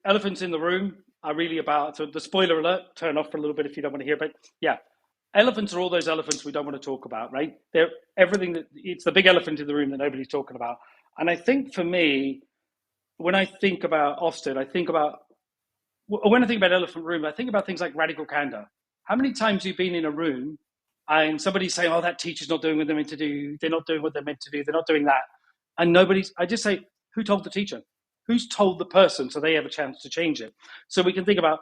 Speaker 4: elephants in the room are really about, so the spoiler alert, turn off for a little bit if you don't want to hear, but yeah, elephants are all those elephants we don't want to talk about, right? They're it's the big elephant in the room that nobody's talking about. And I think for me, when I think about Ofsted, when I think about elephant room, I think about things like radical candor. How many times have you been in a room and somebody's saying, oh, that teacher's not doing what they're meant to do, they're not doing what they're meant to do, they're not doing that. And I just say, who told the teacher? Who's told the person so they have a chance to change it? So we can think about,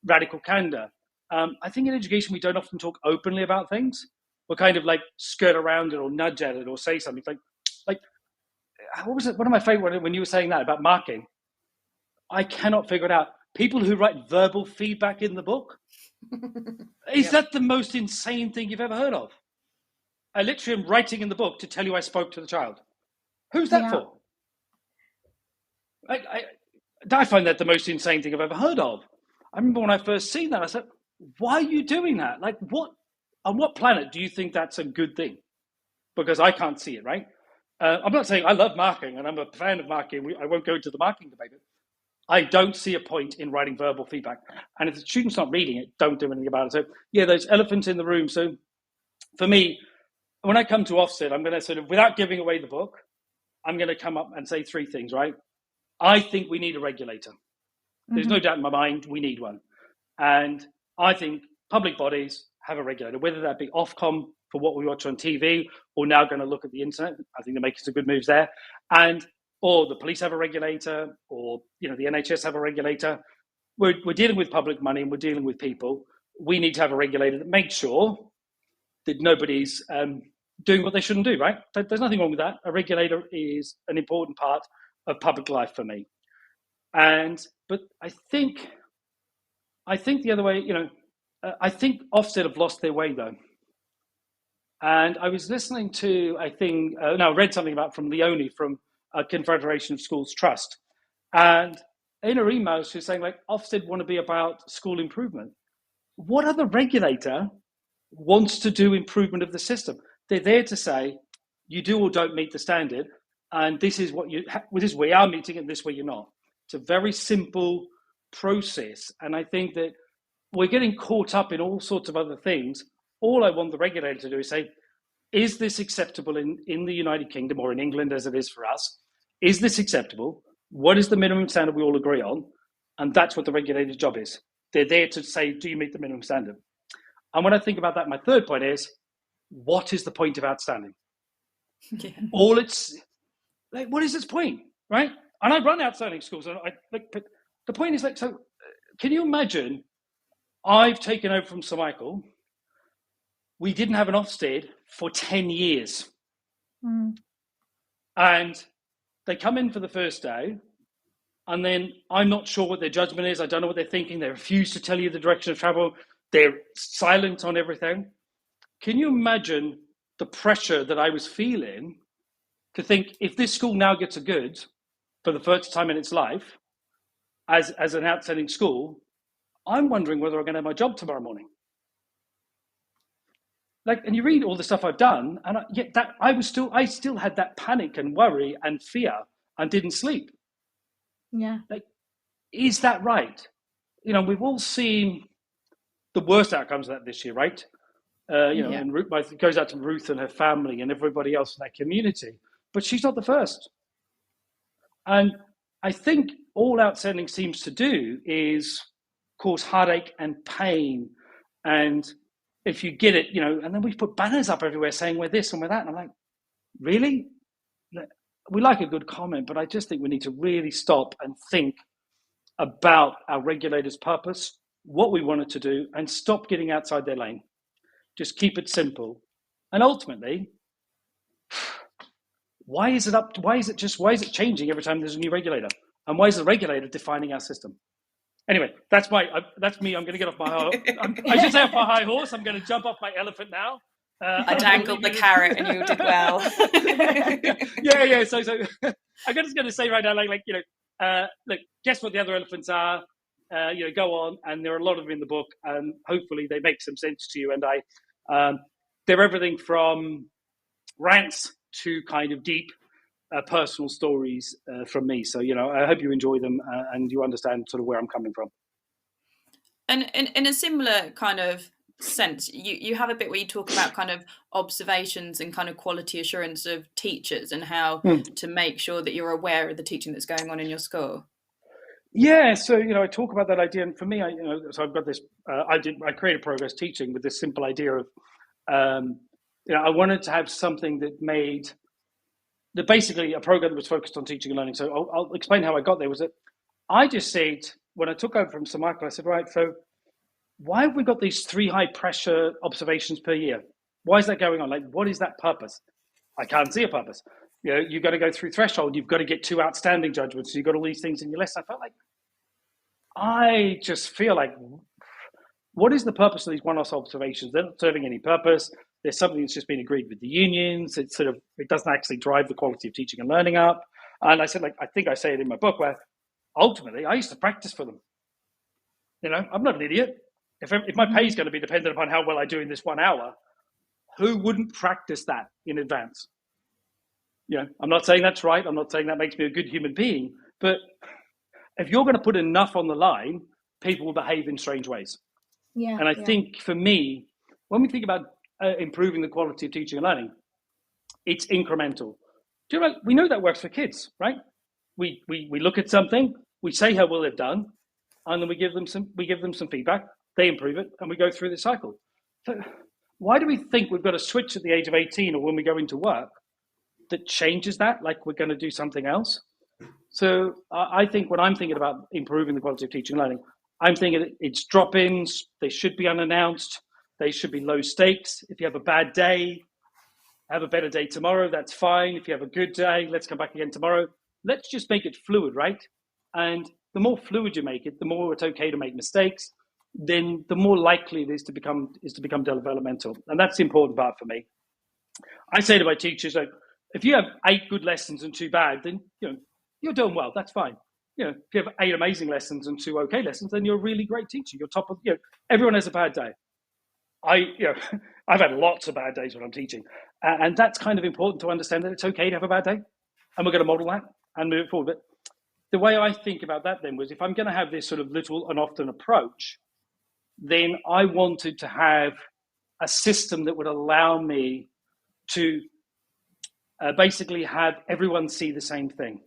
Speaker 4: radical candor. I think in education, we don't often talk openly about things. We'll kind of like skirt around it or nudge at it or say something like, what was it? One of my favorite when you were saying that about marking, I cannot figure it out. People who write verbal feedback in the book, is that the most insane thing you've ever heard of? I literally am writing in the book to tell you I spoke to the child. Who's that for? I find that the most insane thing I've ever heard of. I remember when I first seen that, I said, why are you doing that? Like, on what planet do you think that's a good thing? Because I can't see it, right? I'm not saying I love marking and I'm a fan of marking. I won't go into the marking debate. I don't see a point in writing verbal feedback. And if the student's not reading it, don't do anything about it. So, yeah, there's elephants in the room. So for me, when I come to Ofsted, I'm going to sort of, without giving away the book, I'm going to come up and say 3 things, right? I think we need a regulator. There's no doubt in my mind we need one. And I think public bodies have a regulator, whether that be Ofcom for what we watch on TV, or now going to look at the internet. I think they're making some good moves there. Or the police have a regulator, or the NHS have a regulator. We're dealing with public money and we're dealing with people. We need to have a regulator that makes sure that nobody's doing what they shouldn't do, right? There's nothing wrong with that. A regulator is an important part of public life for me. But I think the other way, I think Ofsted have lost their way though. And I was listening to, I read something about from Leone from Confederation of Schools Trust. And in her email, she's saying like Ofsted want to be about school improvement. What other regulator wants to do improvement of the system? They're there to say you do or don't meet the standard, and this is what this way are meeting, and this way you're not. It's a very simple process, and I think that we're getting caught up in all sorts of other things. All I want the regulator to do is say, is this acceptable in the United Kingdom or in England as it is for us? Is this acceptable? What is the minimum standard we all agree on? And that's what the regulator's job is. They're there to say, do you meet the minimum standard? And when I think about that, my third point is, what is the point of outstanding?
Speaker 2: Yeah.
Speaker 4: All it's like, what is its point, right? And I run outstanding schools, and the point is like, so can you imagine? I've taken over from Sir Michael. We didn't have an Ofsted for 10 years. And they come in for the first day, and then I'm not sure what their judgment is. I don't know what they're thinking. They refuse to tell you the direction of travel. They're silent on everything. Can you imagine the pressure that I was feeling to think, if this school now gets a good for the first time in its life as an outstanding school, I'm wondering whether I'm going to have my job tomorrow morning. Like, and you read all the stuff I've done, and I still had that panic and worry and fear and didn't sleep.
Speaker 3: Yeah.
Speaker 4: Like, is that right? You know, we've all seen the worst outcomes of that this year, right? And it goes out to Ruth and her family and everybody else in that community. But she's not the first. And I think all outstanding seems to do is cause heartache and pain. And if you get it, and then we put banners up everywhere saying we're this and we're that. And I'm like, really? We like a good comment, but I just think we need to really stop and think about our regulator's purpose, what we want it to do, and stop getting outside their lane. Just keep it simple. And ultimately, why is it changing every time there's a new regulator? And why is the regulator defining our system? Anyway, that's me. I'm going to get off my I should say off my high horse. I'm going to jump off my elephant now.
Speaker 2: I dangled the carrot and you did well.
Speaker 4: Yeah. So I'm just going to say right now, look, guess what the other elephants are? Go on. And there are a lot of them in the book, and hopefully they make some sense to you. And they're everything from rants to kind of deep personal stories from me. So, I hope you enjoy them and you understand sort of where I'm coming from.
Speaker 2: And in a similar kind of sense, you have a bit where you talk about kind of observations and kind of quality assurance of teachers and how to make sure that you're aware of the teaching that's going on in your school.
Speaker 4: Yeah, so I talk about that idea, and for me, so I've got this. I created Progress Teaching with this simple idea of, I wanted to have something that basically a program that was focused on teaching and learning. So I'll explain how I got there. Was that I just said when I took over from Sir Michael, I said, right, so why have we got these 3 high pressure observations per year? Why is that going on? Like, what is that purpose? I can't see a purpose. You've got to go through threshold. You've got to get 2 outstanding judgments. You've got all these things in your list. I just feel like, what is the purpose of these one-off observations? They're not serving any purpose. There's something that's just been agreed with the unions. It doesn't actually drive the quality of teaching and learning up. And I said, I think I say it in my book, where ultimately I used to practice for them. I'm not an idiot. If my pay is going to be dependent upon how well I do in this 1 hour, who wouldn't practice that in advance? I'm not saying that's right. I'm not saying that makes me a good human being. But if you're going to put enough on the line, people will behave in strange ways.
Speaker 3: Yeah.
Speaker 4: And I think for me, when we think about improving the quality of teaching and learning, it's incremental. We know that works for kids, right? We look at something, we say how well they've done, and then we give them some feedback. They improve it, and we go through the cycle. So why do we think we've got to switch at the age of 18 or when we go into work that changes that, like we're going to do something else? So I think when I'm thinking about improving the quality of teaching and learning, I'm thinking it's drop-ins. They should be unannounced. They should be low stakes. If you have a bad day, have a better day tomorrow. That's fine. If you have a good day, let's come back again tomorrow. Let's just make it fluid, right? And the more fluid you make it, the more it's okay to make mistakes. Then the more likely it is to become developmental. And that's the important part for me. I say to my teachers, if you have 8 good lessons and 2 bad, then you're doing well. That's fine. if you have 8 amazing lessons and 2 okay lessons, then you're a really great teacher. You're top of, everyone has a bad day. I've had lots of bad days when I'm teaching, and that's kind of important to understand that it's okay to have a bad day, and we're going to model that and move it forward. But the way I think about that then was, if I'm going to have this sort of little and often approach, then I wanted to have a system that would allow me to basically have everyone see the same thing.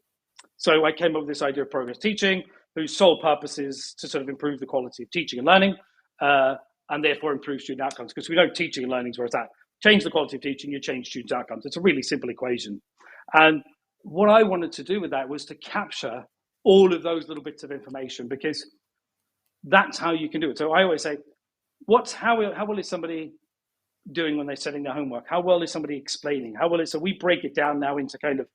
Speaker 4: So I came up with this idea of progress teaching, whose sole purpose is to sort of improve the quality of teaching and learning, and therefore improve student outcomes. Because we know teaching and learning is where it's at. Change the quality of teaching, you change student outcomes. It's a really simple equation. And what I wanted to do with that was to capture all of those little bits of information, because that's how you can do it. So I always say, how well is somebody doing when they're setting their homework? How well is somebody explaining? So we break it down now into kind of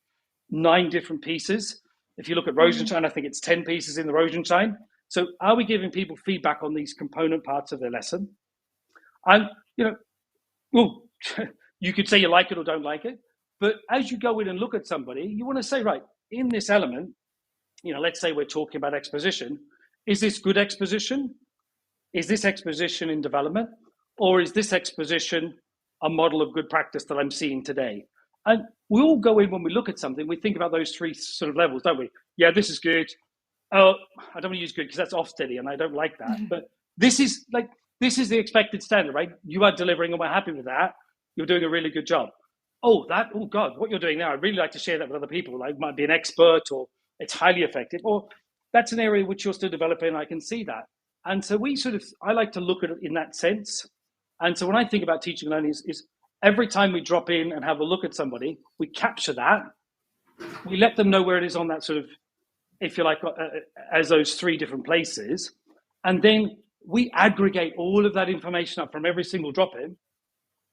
Speaker 4: 9 different pieces. If you look at Rosenstein, I think it's 10 pieces in the Rosenstein. So are we giving people feedback on these component parts of their lesson? And, well, you could say you like it or don't like it, but as you go in and look at somebody, you want to say, right, in this element, let's say we're talking about exposition. Is this good exposition? Is this exposition in development? Or is this exposition a model of good practice that I'm seeing today? And we all go in, when we look at something, we think about those 3 sort of levels, don't we? Yeah, this is good. Oh, I don't want to use good because that's Ofstedy and I don't like that. But this is the expected standard, right? You are delivering and we're happy with that. You're doing a really good job. Oh God, what you're doing now, I'd really like to share that with other people. Like, might be an expert, or it's highly effective, or that's an area which you're still developing, and I can see that. And so I like to look at it in that sense. And so when I think about teaching and learning is every time we drop in and have a look at somebody, we capture that. We let them know where it is on that sort of, if you like, as those 3 different places. And then we aggregate all of that information up from every single drop in.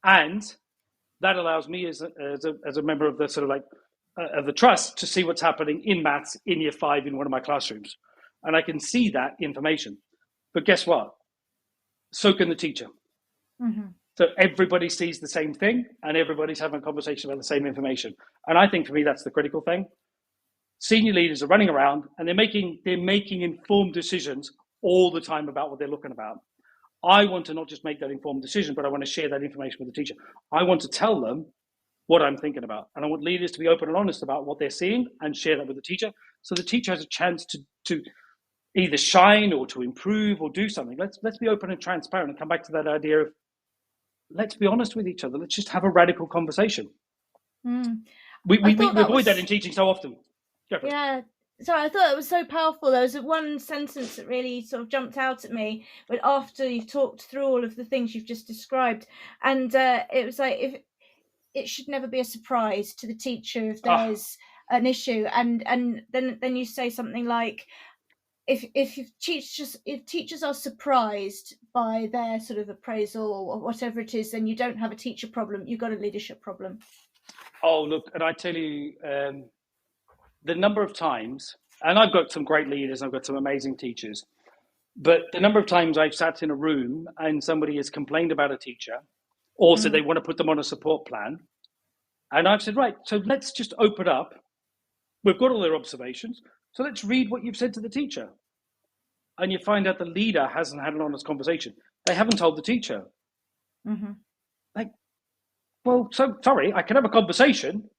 Speaker 4: And that allows me as a member of the sort of like, of the trust, to see what's happening in maths in year 5 in one of my classrooms. And I can see that information. But guess what? So can the teacher. Mm-hmm. So everybody sees the same thing, and everybody's having a conversation about the same information. And I think for me, that's the critical thing. Senior leaders are running around and they're making informed decisions all the time about what they're looking about. I want to not just make that informed decision, but I want to share that information with the teacher. I want to tell them what I'm thinking about. And I want leaders to be open and honest about what they're seeing and share that with the teacher. So the teacher has a chance to either shine or to improve or do something. Let's be open and transparent, and come back to that idea of, let's be honest with each other. Let's just have a radical conversation. We avoid that in teaching so often.
Speaker 3: Yeah. Sorry, I thought it was so powerful. There was one sentence that really sort of jumped out at me, but after you've talked through all of the things you've just described, and it was like, if it should never be a surprise to the teacher if there's an issue, and then you say something like, if teachers are surprised by their sort of appraisal or whatever it is, then you don't have a teacher problem, you've got a leadership problem.
Speaker 4: Oh, look, and I tell you, the number of times, and I've got some great leaders, I've got some amazing teachers, but the number of times I've sat in a room and somebody has complained about a teacher, or said they want to put them on a support plan, and I've said, right, so let's just open up. We've got all their observations, so let's read what you've said to the teacher. And you find out the leader hasn't had an honest conversation. They haven't told the teacher. Mm-hmm. Like, well, so sorry, I can have a conversation,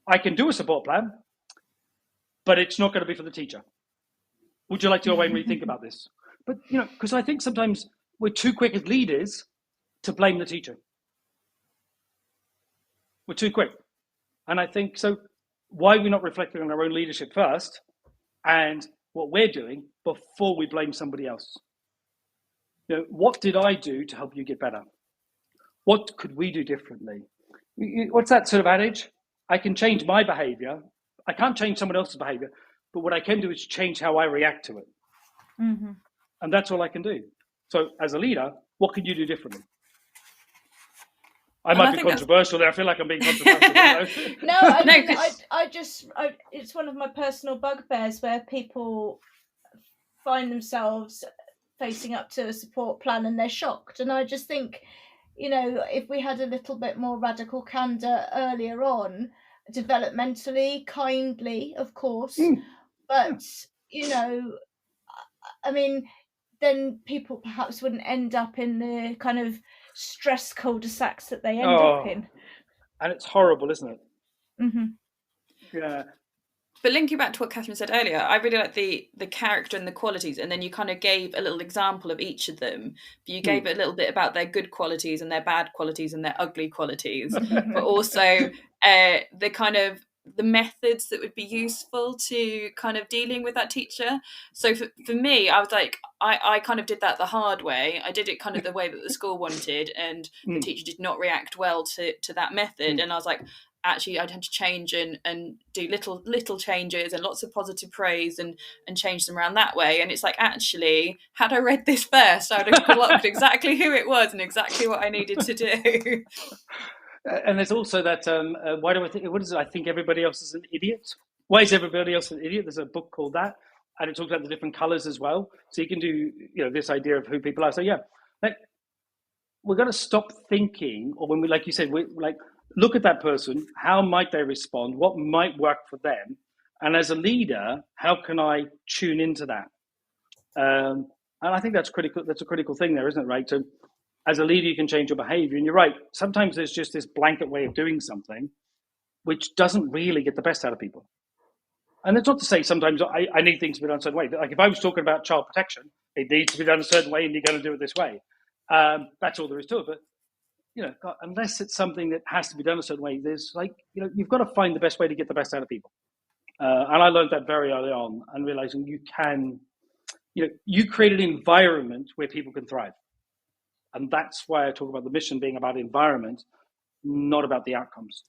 Speaker 4: I can do a support plan, but it's not going to be for the teacher. Would you like to go away and rethink about this? But, because I think sometimes we're too quick as leaders to blame the teacher. We're too quick. And I think, so why are we not reflecting on our own leadership first and what we're doing before we blame somebody else? What did I do to help you get better? What could we do differently? What's that sort of adage? I can change my behavior. I can't change someone else's behavior, but what I can do is change how I react to it. Mm-hmm. And that's all I can do. So as a leader, what can you do differently? I might be controversial there. I feel like I'm being controversial.
Speaker 3: No, it's one of my personal bugbears where people find themselves facing up to a support plan and they're shocked. And I just think, if we had a little bit more radical candor earlier on, developmentally, kindly, of course, but I mean, then people perhaps wouldn't end up in the kind of stress cul-de-sacs that they end up in.
Speaker 4: And it's horrible, isn't it?
Speaker 3: Mm-hmm.
Speaker 4: Yeah.
Speaker 2: But linking back to what Catherine said earlier, I really like the character and the qualities, and then you kind of gave a little example of each of them. But you gave a little bit about their good qualities and their bad qualities and their ugly qualities, but also the kind of the methods that would be useful to kind of dealing with that teacher. So for me, I was like, I kind of did that the hard way. I did it kind of the way that the school wanted, and the teacher did not react well to that method. And I was like, actually I'd had to change and do little changes and lots of positive praise and change them around that way. And it's like, actually, had I read this first, I would have clocked exactly who it was and exactly what I needed to do.
Speaker 4: And there's also that why do I think, what is it, I think everybody else is an idiot. Why is everybody else an idiot? There's a book called that, and it talks about the different colors as well, so you can do this idea of who people are. So like, we're going to stop thinking, or when we, like you said, we like, look at that person, how might they respond, what might work for them, and as a leader, how can I tune into that? And I think that's critical. That's a critical thing there, isn't it? Right. So as a leader, you can change your behavior, and you're right, sometimes there's just this blanket way of doing something which doesn't really get the best out of people. And that's not to say sometimes I need things to be done a certain way. Like if I was talking about child protection, it needs to be done a certain way and you're going to do it this way. That's all there is to it. But unless it's something that has to be done a certain way, there's you've got to find the best way to get the best out of people. And I learned that very early on, and realizing you can, you create an environment where people can thrive. And that's why I talk about the mission being about environment, not about the outcomes.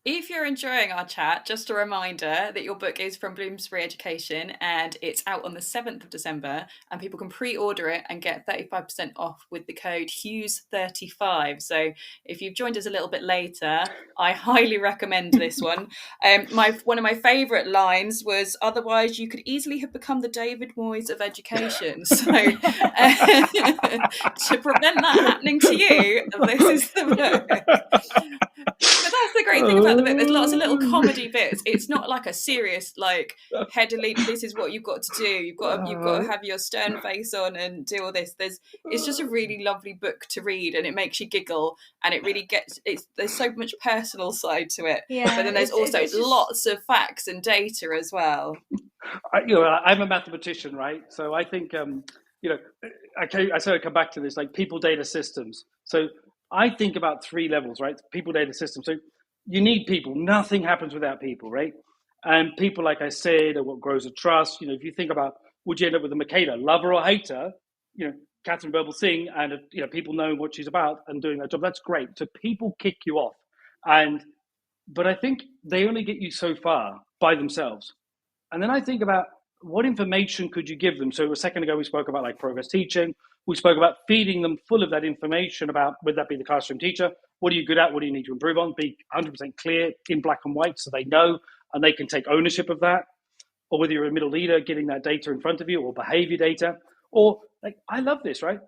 Speaker 2: If you're enjoying our chat, just a reminder that your book is from Bloomsbury Education and it's out on the 7th of December, and people can pre-order it and get 35% off with the code Hughes35. So if you've joined us a little bit later, I highly recommend this one. One of my favourite lines was, otherwise you could easily have become the David Moyes of education. So to prevent that happening to you, this is the book. But that's the great thing about the book. There's lots of little comedy bits. It's not like a serious, like, headily, this is what you've got to do. You've got to have your stern face on and do all this. It's just a really lovely book to read, and it makes you giggle, and it really there's so much personal side to it.
Speaker 3: Yeah,
Speaker 2: but then there's also lots of facts and data as well.
Speaker 4: I'm a mathematician, right? So I think, I sort of come back to this, like people, data, systems. So I think about 3 levels, right? People, data, systems. So you need people. Nothing happens without people, right? And people, like I said, are what grows a trust. If you think about, would you end up with a Michaela, lover or hater? Catherine Berbel Singh, and people knowing what she's about and doing that job. That's great. So people kick you off, but I think they only get you so far by themselves. And then I think about, what information could you give them? So a second ago, we spoke about like progress teaching. We spoke about feeding them full of that information about, would that be the classroom teacher? What are you good at? What do you need to improve on? Be 100% clear in black and white so they know and they can take ownership of that. Or whether you're a middle leader, getting that data in front of you, or behavior data. Or like, I love this, right?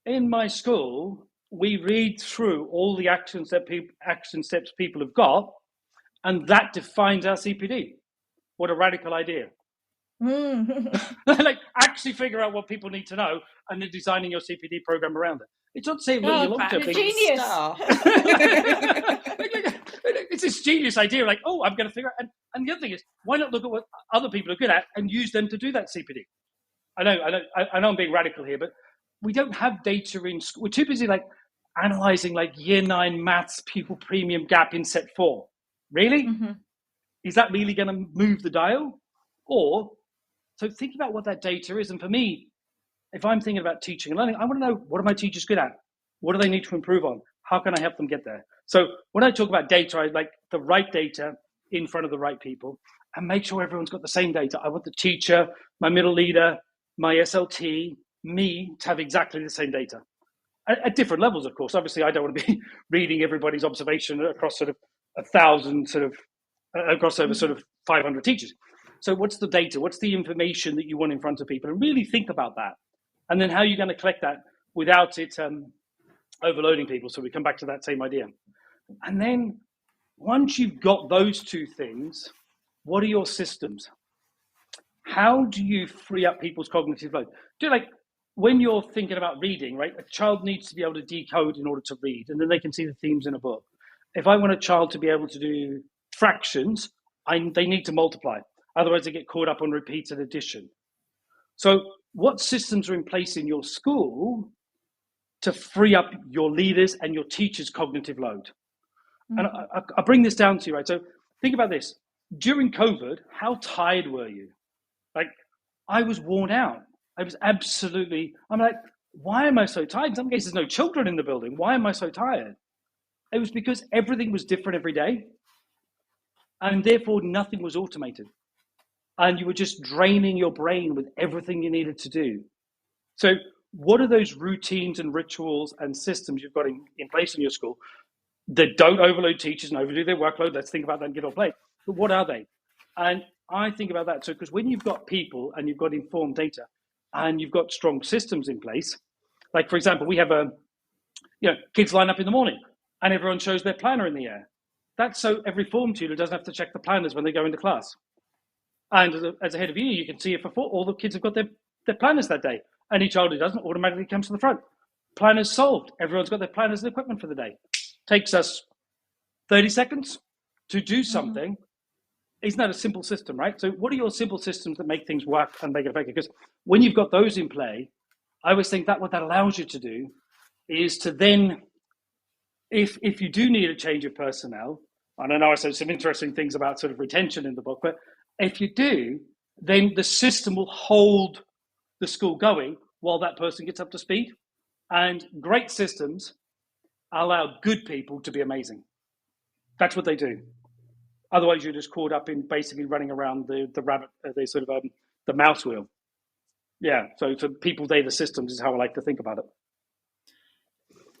Speaker 4: In my school, we read through all the action steps people have got, and that defines our CPD. What a radical idea. Like, actually figure out what people need to know and then designing your CPD program around it. It's not saying your long-term thing.
Speaker 3: Genius.
Speaker 4: It's this genius idea, like, I'm going to figure out. And the other thing is, why not look at what other people are good at and use them to do that CPD? I know I'm being radical here, but we don't have data in school. We're too busy like analyzing like year 9 maths pupil premium gap in set 4. Really? Mm-hmm. Is that really going to move the dial? So think about what that data is. And for me, if I'm thinking about teaching and learning, I want to know, what are my teachers good at? What do they need to improve on? How can I help them get there? So when I talk about data, I like the right data in front of the right people, and make sure everyone's got the same data. I want the teacher, my middle leader, my SLT, me to have exactly the same data. At different levels, of course. Obviously, I don't want to be reading everybody's observation across sort of 1,000 across over sort of 500 teachers. So what's the data? What's the information that you want in front of people? And really think about that. And then how are you going to collect that without it overloading people? So we come back to that same idea. And then once you've got those 2 things, what are your systems? how do you free up people's cognitive load? When you're thinking about reading, right? A child needs to be able to decode in order to read, and then they can see the themes in a book. If I want a child to be able to do fractions, they need to multiply. Otherwise, they get caught up on repeated addition. So, what systems are in place in your school to free up your leaders and your teachers' cognitive load? And I bring this down to you, right? So, think about this. During COVID, how tired were you? Like, I was worn out. I'm like, why am I so tired? In some cases, no children in the building. Why am I so tired? It was because everything was different every day. And therefore, nothing was automated. And you were just draining your brain with everything you needed to do. So, what are those routines and rituals and systems you've got in place in your school that don't overload teachers and overdo their workload? Let's think about that and get on play. But what are they? And I think about that. So, because when you've got people and you've got informed data and you've got strong systems in place, like, for example, we have kids line up in the morning and everyone shows their planner in the air. That's so every form tutor doesn't have to check the planners when they go into class. And as a head of year, you can see if all the kids have got their planners that day. Any child who doesn't automatically comes to the front. Planners solved. Everyone's got their planners and equipment for the day. Takes us 30 seconds to do something. Isn't that a simple system, right? So what are your simple systems that make things work and make it effective? Because when you've got those in play, I always think that what that allows you to do is to then, if you do need a change of personnel, and I know I said some interesting things about sort of retention in the book, but if you do, then the system will hold the school going while that person gets up to speed. And great systems allow good people to be amazing. That's what they do. Otherwise, you're just caught up in basically running around the rabbit, the mouse wheel. Yeah. So people, the systems is how I like to think about it.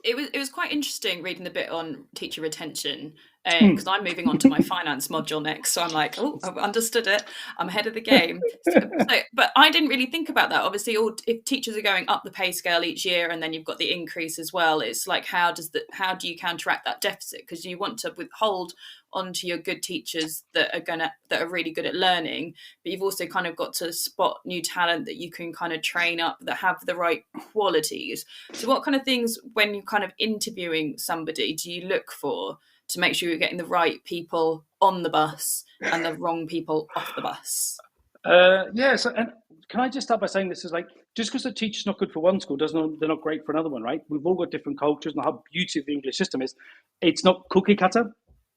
Speaker 2: It was quite interesting reading the bit on teacher retention, because I'm moving on to my finance module next. So I'm like, oh, I've understood it. I'm ahead of the game. But I didn't really think about that. Obviously, if teachers are going up the pay scale each year and then you've got the increase as well, it's like, how do you counteract that deficit? Because you want to withhold onto your good teachers that are really good at learning, but you've also kind of got to spot new talent that you can kind of train up that have the right qualities. So what kind of things, when you're kind of interviewing somebody, do you look for to make sure you're getting the right people on the bus and the wrong people off the bus?
Speaker 4: So, and can I just start by saying this is like, just because a teacher's not good for one school doesn't mean they're not great for another one, right? We've all got different cultures, and the whole beauty of the English system is it's not cookie cutter,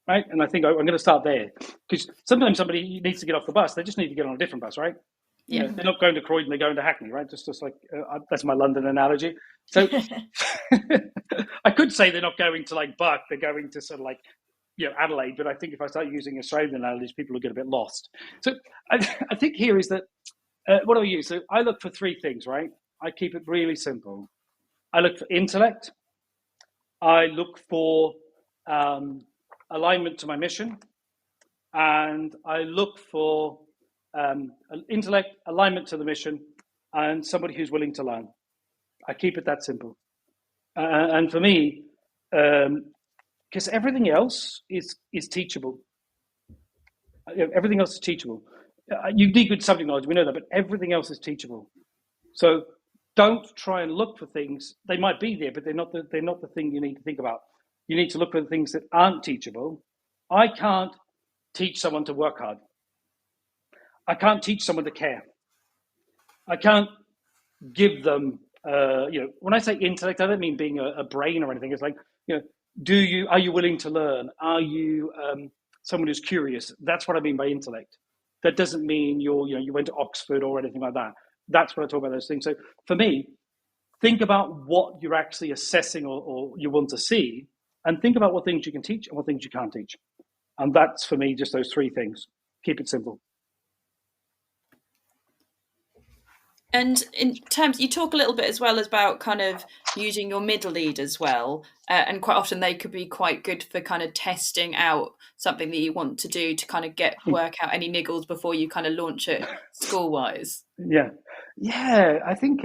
Speaker 4: right? And I think I'm going to start there, because sometimes somebody needs to get off the bus. They just need to get on a different bus, right? Yeah. You know, they're not going to Croydon, they're going to Hackney, right? Just like, that's my London analogy. So I could say they're not going to like Buck, they're going to sort of like, Adelaide, but I think if I start using Australian analogies, people will get a bit lost. So I think here is that, what do I use? So I look for three things, right? I keep it really simple. I look for intellect. I look for alignment to my mission. And I look for intellect, alignment to the mission, and somebody who's willing to learn. I keep it that simple. And for me, because everything else is teachable. Everything else is teachable. You need good subject knowledge, we know that, but everything else is teachable. So don't try and look for things. They might be there, but they're not the thing you need to think about. You need to look for the things that aren't teachable. I can't teach someone to work hard. I can't teach someone to care. I can't give them, when I say intellect, I don't mean being a brain or anything. It's like, are you willing to learn? Are you someone who's curious? That's what I mean by intellect. That doesn't mean you went to Oxford or anything like that. That's what I talk about, those things. So for me, think about what you're actually assessing or you want to see, and think about what things you can teach and what things you can't teach. And that's, for me, just those three things. Keep it simple.
Speaker 2: And in terms, you talk a little bit as well about kind of using your middle lead as well. And quite often they could be quite good for kind of testing out something that you want to do to kind of work out any niggles before you kind of launch it school-wise.
Speaker 4: Yeah. I think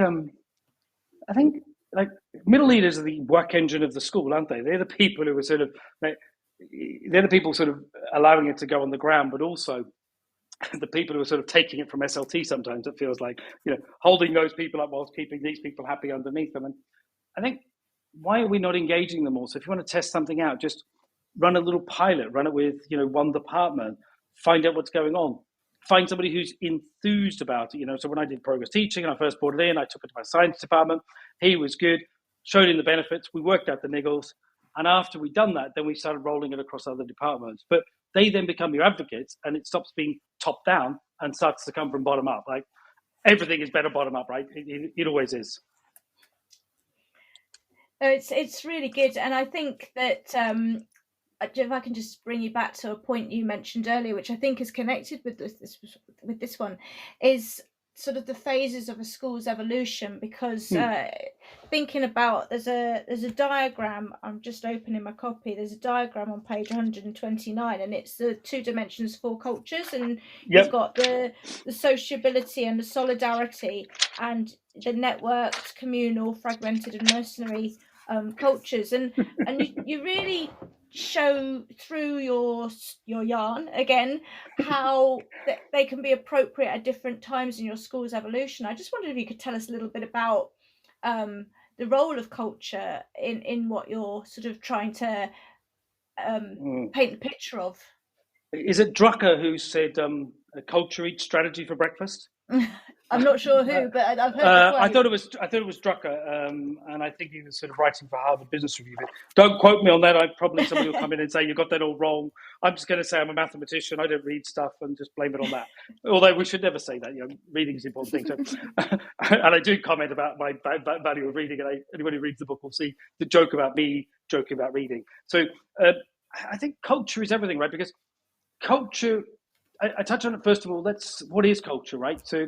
Speaker 4: like middle leaders are the work engine of the school, aren't they? They're the people who are they're the people sort of allowing it to go on the ground, but also the people who are sort of taking it from SLT sometimes, it feels like, holding those people up whilst keeping these people happy underneath them. And I think, why are we not engaging them all? So if you want to test something out, just run a little pilot, run it with, one department, find out what's going on. Find somebody who's enthused about it. So when I did progress teaching and I first brought it in, I took it to my science department. He was good, showed him the benefits. We worked out the niggles. And after we'd done that, then we started rolling it across other departments. But they then become your advocates, and it stops being top down and starts to come from bottom up. Like, everything is better bottom up, right? It always is.
Speaker 3: It's really good, and I think that if I can just bring you back to a point you mentioned earlier, which I think is connected with this one, is sort of the phases of a school's evolution. Because thinking about, there's a diagram. I'm just opening my copy. There's a diagram on page 129, and it's the 2 dimensions, 4 cultures, and you've got the sociability and the solidarity, and the networked, communal, fragmented, and mercenary cultures, and you really show through your yarn again how they can be appropriate at different times in your school's evolution. I just wondered if you could tell us a little bit about the role of culture in what you're sort of trying to paint the picture of.
Speaker 4: Is it Drucker who said a culture eats strategy for breakfast?
Speaker 3: I'm not sure who, but I've heard the quote.
Speaker 4: I thought it was Drucker, and I think he was sort of writing for Harvard Business Review. But don't quote me on that. Probably somebody will come in and say you got that all wrong. I'm just going to say I'm a mathematician. I don't read stuff, and just blame it on that. Although we should never say that. Reading is an important thing. So, and I do comment about my value of reading. And anybody who reads the book will see the joke about me joking about reading. So I think culture is everything, right? Because culture, I touch on it first of all. What is culture, right? So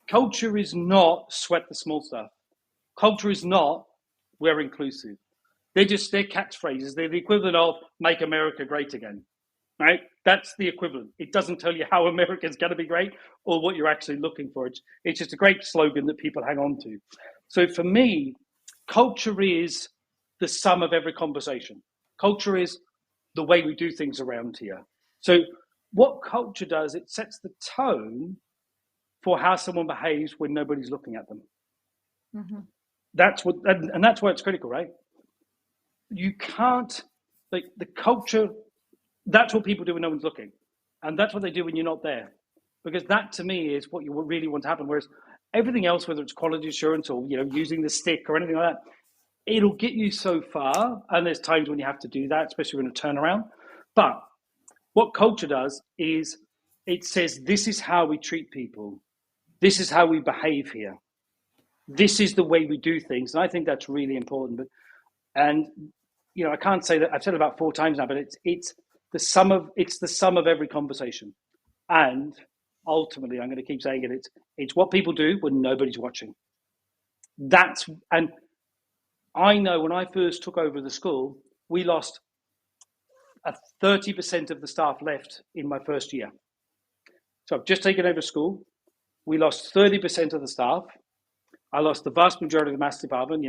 Speaker 4: culture is not sweat the small stuff. Culture is not we're inclusive. They're catchphrases. They're the equivalent of make America great again, right? That's the equivalent. It doesn't tell you how America's going to be great or what you're actually looking for. It's just a great slogan that people hang on to. So for me, culture is the sum of every conversation. Culture is the way we do things around here. So what culture does, it sets the tone for how someone behaves when nobody's looking at them. Mm-hmm. That's why it's critical, right? You can't, like, the culture, that's what people do when no one's looking. And that's what they do when you're not there. Because that, to me, is what you really want to happen. Whereas everything else, whether it's quality assurance or, using the stick or anything like that, it'll get you so far. And there's times when you have to do that, especially in a turnaround. But what culture does is it says, this is how we treat people. This is how we behave here. This is the way we do things. And I think that's really important. I can't say that, I've said it about 4 times now, but it's the sum of every conversation. And ultimately, I'm going to keep saying it, it's what people do when nobody's watching. And I know when I first took over the school, we lost 30% of the staff left in my first year. So I've just taken over school. We lost 30% of the staff. I lost the vast majority of the maths department.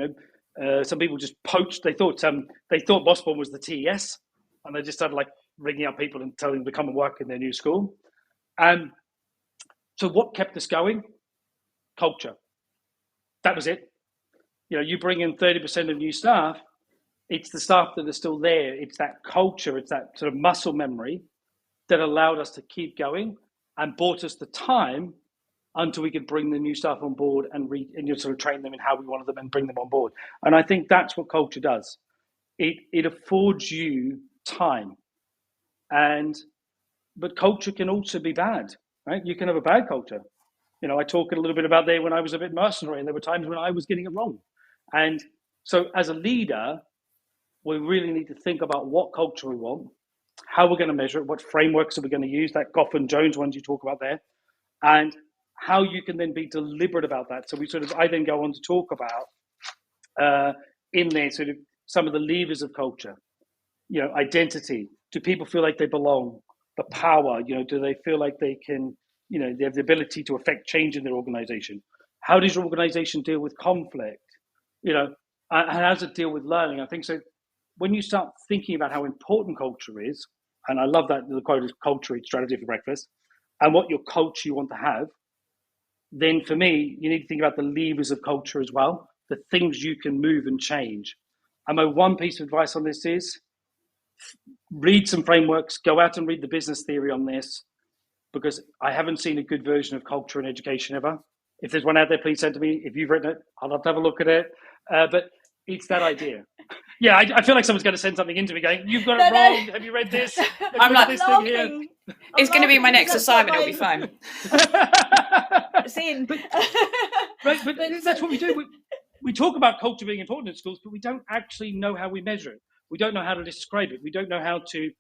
Speaker 4: Some people just poached. They thought Bosbourne was the TES, and they just started ringing up people and telling them to come and work in their new school. And so what kept us going? Culture. That was it. You bring in 30% of new staff. It's the staff that are still there. It's that culture. It's that sort of muscle memory that allowed us to keep going and bought us the time until we could bring the new staff on board and sort of train them in how we wanted them and bring them on board. And I think that's what culture does. It affords you time. But culture can also be bad, right? You can have a bad culture. I talk a little bit about there when I was a bit mercenary, and there were times when I was getting it wrong. And so as a leader, we really need to think about what culture we want, how we're going to measure it, what frameworks are we going to use, that Goff and Jones ones you talk about there, and how you can then be deliberate about that. So I then go on to talk about in there sort of some of the levers of culture, identity. Do people feel like they belong? The power, do they feel like they can, they have the ability to affect change in their organization? How does your organization deal with conflict? And how does it deal with learning? I think so. When you start thinking about how important culture is, and I love that the quote is culture eats strategy for breakfast, and what your culture you want to have, then for me, you need to think about the levers of culture as well, the things you can move and change. And my one piece of advice on this is read some frameworks, go out and read the business theory on this, because I haven't seen a good version of culture in education ever. If there's one out there, please send to me. If you've written it, I'd love to have a look at it. But it's that idea. Yeah, I feel like someone's going to send something into me going, you've got it wrong. Have you read this?
Speaker 2: I'm like,
Speaker 4: this thing here.
Speaker 2: It's going to be my next assignment. It'll be fine.
Speaker 4: Right, but that's what we do. We talk about culture being important in schools, but we don't actually know how we measure it. We don't know how to describe it. We don't know how to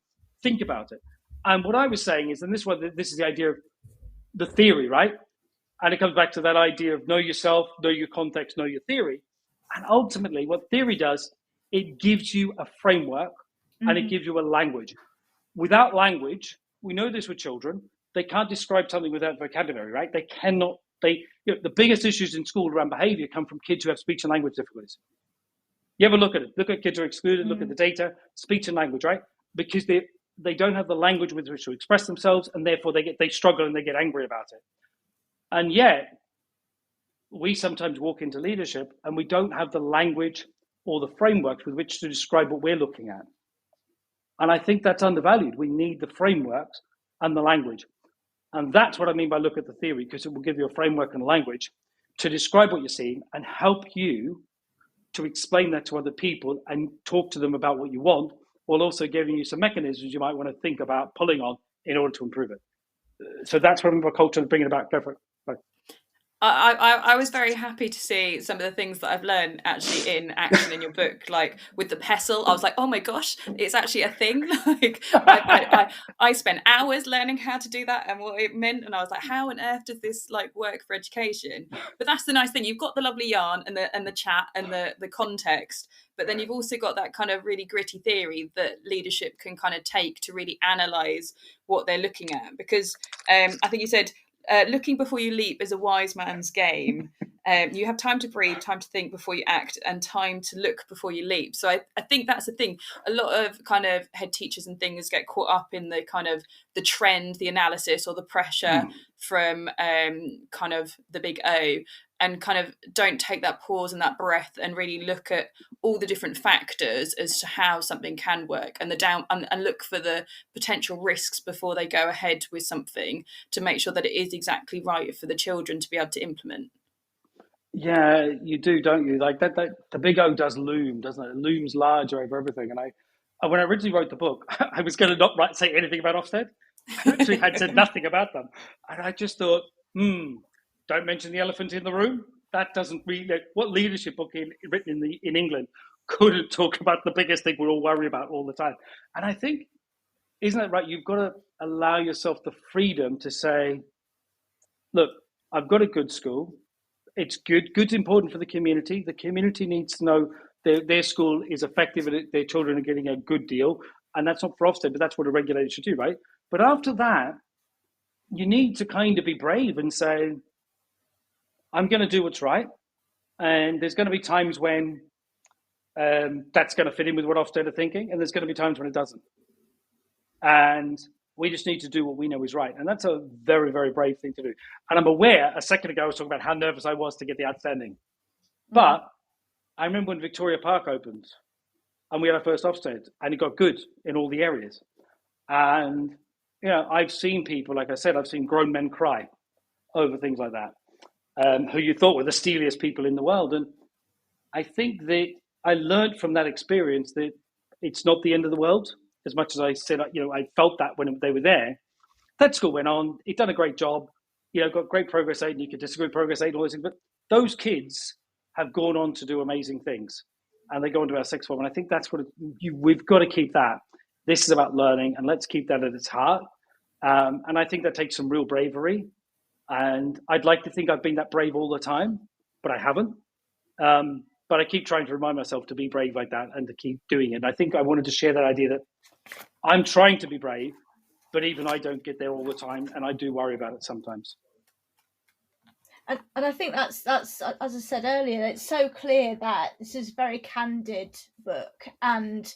Speaker 4: think about it. And what I was saying is, and this is the idea of the theory, right? And it comes back to that idea of know yourself, know your context, know your theory. And ultimately, what theory does, it gives you a framework and it gives you a language. Without language, we know this with children, they can't describe something without vocabulary, right? They cannot, the biggest issues in school around behavior come from kids who have speech and language difficulties. You ever look at it? Look at kids who are excluded, look at the data, speech and language, right? Because they don't have the language with which to express themselves, and therefore they struggle and they get angry about it. And yet, we sometimes walk into leadership and we don't have the language or the frameworks with which to describe what we're looking at. And I think that's undervalued. We need the frameworks and the language. And that's what I mean by look at the theory, because it will give you a framework and language to describe what you're seeing and help you to explain that to other people and talk to them about what you want, while also giving you some mechanisms you might want to think about pulling on in order to improve it. So that's what I mean by culture and bringing it back. Go for it. Right.
Speaker 2: I was very happy to see some of the things that I've learned actually in action in your book, like with the pestle. I was like, oh my gosh, it's actually a thing. Like I spent hours learning how to do that and what it meant, and I was like, how on earth does this like work for education? But that's the nice thing. You've got the lovely yarn and the chat and the context, but then you've also got that kind of really gritty theory that leadership can kind of take to really analyze what they're looking at. Because I think you said, looking before you leap is a wise man's game. You have time to breathe, time to think before you act, and time to look before you leap. So I think that's the thing. A lot of kind of head teachers and things get caught up in the kind of the trend, the analysis, or the pressure from kind of the big O, and kind of don't take that pause and that breath and really look at all the different factors as to how something can work, and and look for the potential risks before they go ahead with something to make sure that it is exactly right for the children to be able to implement.
Speaker 4: Yeah, you do, don't you? Like that the big O does loom, doesn't it? It looms larger over everything. And when I originally wrote the book, I was going to not say anything about Ofsted. I actually had said nothing about them. And I just thought, don't mention the elephant in the room. That doesn't really, what leadership book written in England couldn't talk about the biggest thing we all worry about all the time. And I think, isn't it right? You've got to allow yourself the freedom to say, look, I've got a good school. It's good. Good's important for the community. The community needs to know their school is effective and their children are getting a good deal. And that's not for Ofsted, but that's what a regulator should do, right? But after that, you need to kind of be brave and say, I'm going to do what's right. And there's going to be times when that's going to fit in with what Ofsted are thinking. And there's going to be times when it doesn't. And we just need to do what we know is right. And that's a very, very brave thing to do. And I'm aware, a second ago, I was talking about how nervous I was to get the outstanding. But I remember when Victoria Park opened and we had our first Ofsted and it got good in all the areas. And, I've seen people, like I said, I've seen grown men cry over things like that, who you thought were the steeliest people in the world. And I think that I learned from that experience that it's not the end of the world. As much as I said, I felt that when they were there. That school went on. It done a great job. Got great progress aid, and you could disagree with progress aid and all those things. But those kids have gone on to do amazing things, and they go into our sixth form. And I think that's what we've got to keep that. This is about learning, and let's keep that at its heart. And I think that takes some real bravery. And I'd like to think I've been that brave all the time, but I haven't. But I keep trying to remind myself to be brave like that and to keep doing it. And I think I wanted to share that idea that I'm trying to be brave, but even I don't get there all the time, and I do worry about it sometimes.
Speaker 3: And I think that's as I said earlier, it's so clear that this is a very candid book, and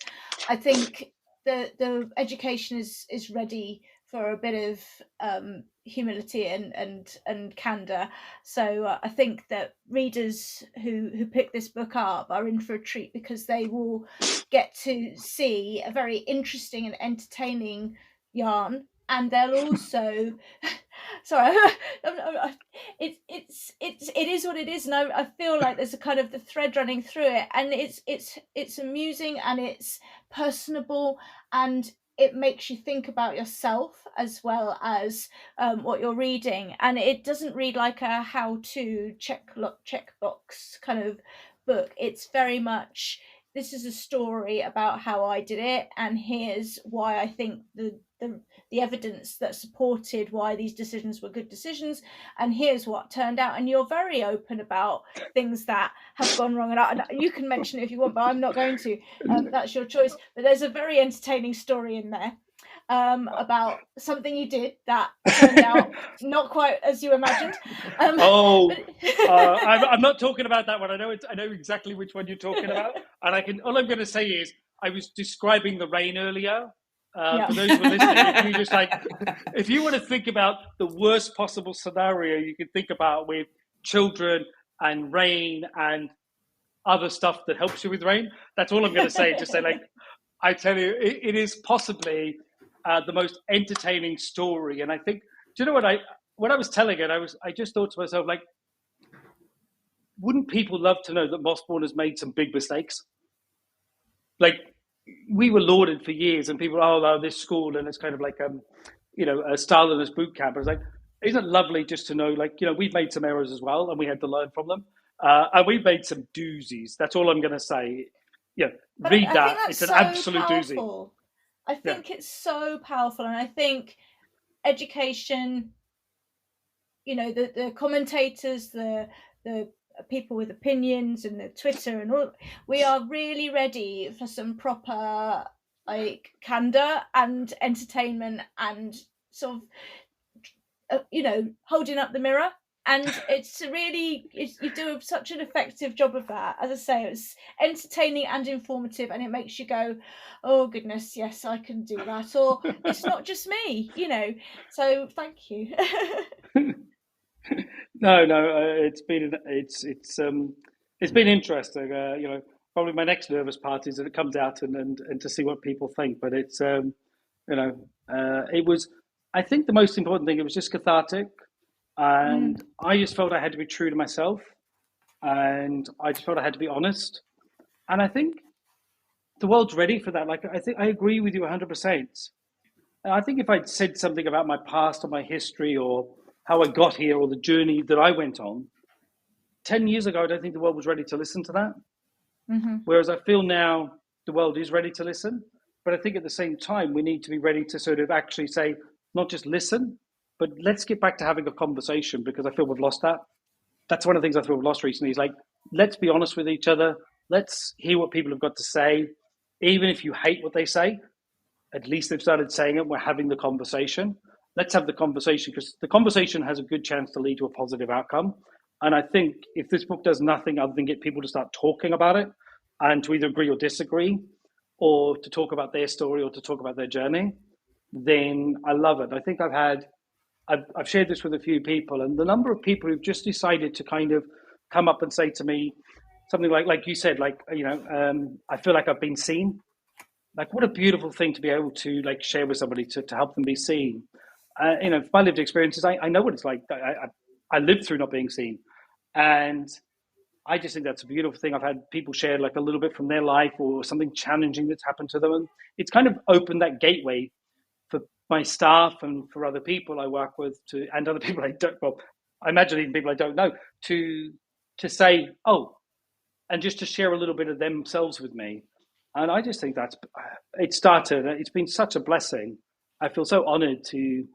Speaker 3: I think the education is ready for a bit of humility and candor. So I think that readers who pick this book up are in for a treat, because they will get to see a very interesting and entertaining yarn, and they'll also sorry, it is what it is, and I feel like there's a kind of the thread running through it, and it's amusing, and it's personable, and it makes you think about yourself as well as what you're reading, and it doesn't read like a how-to checkbox kind of book. It's very much, this is a story about how I did it, and here's why I think the evidence that supported why these decisions were good decisions, and here's what turned out. And you're very open about things that have gone wrong, and you can mention it if you want, but I'm not going to. That's your choice. But there's a very entertaining story in there about something you did that turned out not quite as you imagined.
Speaker 4: I'm not talking about that one. I know exactly which one you're talking about, and all I'm going to say is I was describing the rain earlier. For those who are listening, if you want to think about the worst possible scenario you can think about with children and rain and other stuff that helps you with rain, that's all I'm going to say. Just say, like, I tell you, it is possibly the most entertaining story. And I think, do you know what when I was telling it, I just thought to myself, like, wouldn't people love to know that Mossbourne has made some big mistakes? Like, we were lauded for years, and people, this school, and it's kind of like a Stalinist boot camp. I was like, isn't it lovely just to know, like, we've made some errors as well, and we had to learn from them, and we've made some doozies. That's all I'm going to say. Read that. It's an absolute doozy.
Speaker 3: I think it's so powerful, and I think education, the commentators, the people with opinions, and the Twitter and all, we are really ready for some proper, like, candor and entertainment, and sort of holding up the mirror. And you do such an effective job of that. As I say, it's entertaining and informative, and it makes you go, oh goodness, yes, I can do that, or it's not just me, so thank you.
Speaker 4: No, it's been interesting. Probably my next nervous part is that it comes out and to see what people think. But it's it was, I think, the most important thing. It was just cathartic, and I just felt I had to be true to myself, and I just felt I had to be honest. And I think the world's ready for that. Like, I think I agree with you 100%. I think if I'd said something about my past or my history or how I got here or the journey that I went on 10 years ago, I don't think the world was ready to listen to that. Mm-hmm. Whereas I feel now the world is ready to listen. But I think at the same time, we need to be ready to sort of actually say, not just listen, but let's get back to having a conversation, because I feel we've lost that. That's one of the things I feel we've lost recently, is like, let's be honest with each other. Let's hear what people have got to say. Even if you hate what they say, at least they've started saying it. We're having the conversation. Let's have the conversation, because the conversation has a good chance to lead to a positive outcome. And I think if this book does nothing other than get people to start talking about it, and to either agree or disagree, or to talk about their story or to talk about their journey, then I love it. I think I've shared this with a few people, and the number of people who've just decided to kind of come up and say to me something like you said, like, I feel like I've been seen. Like, what a beautiful thing to be able to, like, share with somebody to help them be seen. My lived experiences, I know what it's like. I lived through not being seen, and I just think that's a beautiful thing. I've had people share, like, a little bit from their life or something challenging that's happened to them, and it's kind of opened that gateway for my staff and for other people I work with and other people I don't. Well, I imagine even people I don't know to say, oh, and just to share a little bit of themselves with me. And I just think it's been such a blessing. I feel so honored to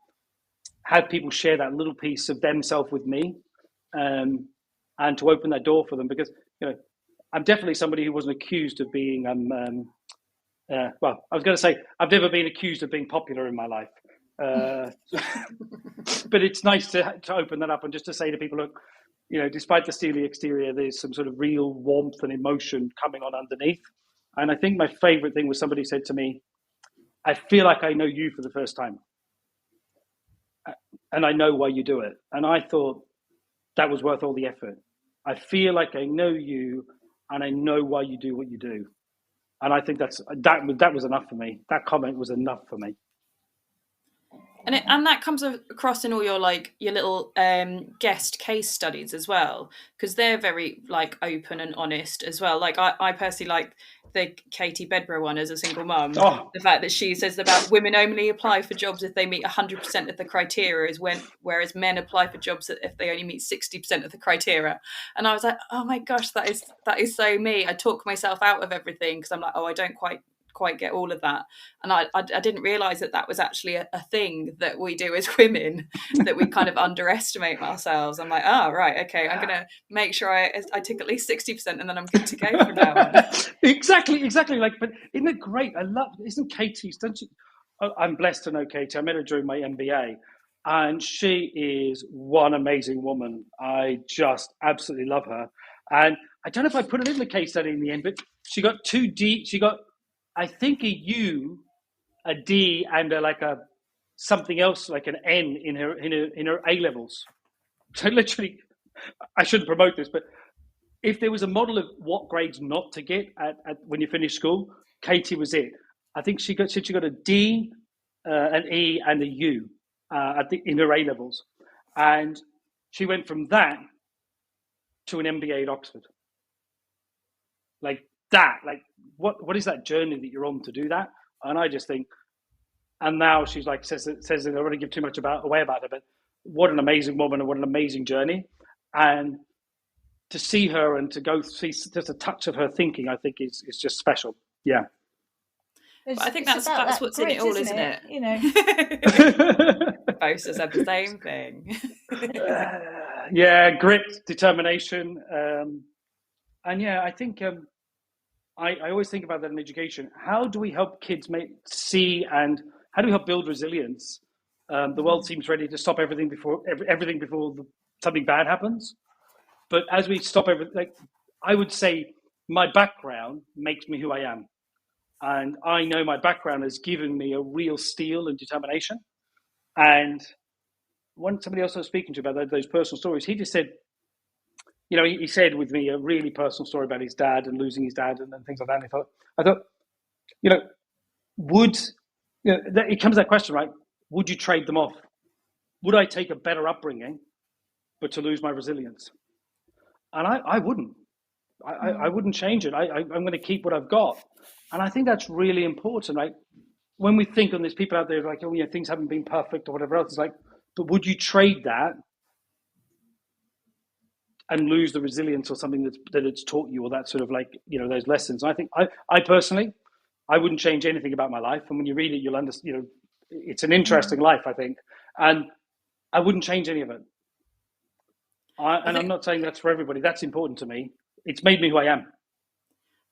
Speaker 4: have people share that little piece of themselves with me, and to open that door for them, because, I'm definitely somebody who wasn't accused of being, I was going to say, I've never been accused of being popular in my life. But it's nice to open that up and just to say to people, look, despite the steely exterior, there's some sort of real warmth and emotion coming on underneath. And I think my favorite thing was somebody said to me, I feel like I know you for the first time. and I know why you do it. And I thought that was worth all the effort. I feel like I know you, and I know why you do what you do. And I think that was enough for me. That comment was enough for me.
Speaker 2: And that comes across in all your your little guest case studies as well, because they're very open and honest as well. I personally like the Katie Bedborough one as a single mum.
Speaker 4: Oh,
Speaker 2: The fact that she says about women only apply for jobs if they meet 100% of the criteria, whereas men apply for jobs if they only meet 60% of the criteria. And I was like, oh my gosh, that is so me. I talk myself out of everything because I'm like, oh, I don't quite get all of that. And I didn't realize that was actually a thing that we do as women, that we kind of underestimate ourselves. I'm like, oh, right, okay, I'm gonna make sure I tick at least 60% and then I'm good to go from now on.
Speaker 4: exactly. But isn't it great? Isn't Katie, don't you? I'm blessed to know Katie. I met her during my MBA, and she is one amazing woman. I just absolutely love her. And I don't know if I put it in the case study in the end, but she got 2D. She got, I think, a U, a D, and a something else like an N in her A levels. So literally, I shouldn't promote this, but if there was a model of what grades not to get at when you finish school, Katie was it. I think she got a D, an E, and a U in her A levels, and she went from that to an MBA at Oxford. Like that, what is that journey that you're on to do that? And I just think, and now she's says that I don't want to give too much away about her, but what an amazing woman and what an amazing journey. And to see her and to go see just a touch of her thinking, I think is just special. Yeah.
Speaker 2: But I think that's what's grit, in it all, isn't it?
Speaker 3: You know,
Speaker 2: both have said the same thing.
Speaker 4: Yeah, grit, determination, and yeah, I think I always think about that in education. How do we help kids see, and how do we help build resilience? The world seems ready to stop everything before something bad happens. But as we stop everything, I would say my background makes me who I am. And I know my background has given me a real steel and determination. And when somebody else I was speaking to about those personal stories, he just said, he said with me a really personal story about his dad and losing his dad and things like that. And I thought, it comes to that question, right? Would you trade them off? Would I take a better upbringing, but to lose my resilience? And I wouldn't. I wouldn't change it. I'm going to keep what I've got. And I think that's really important, right? When we think on these people out there like, oh, yeah, things haven't been perfect or whatever else, it's like, but would you trade that and lose the resilience or something that it's taught you, or that sort of those lessons? And I think I personally, I wouldn't change anything about my life. And when you read it, you'll understand, it's an interesting life, I think. And I wouldn't change any of it. I'm not saying that's for everybody. That's important to me. It's made me who I am.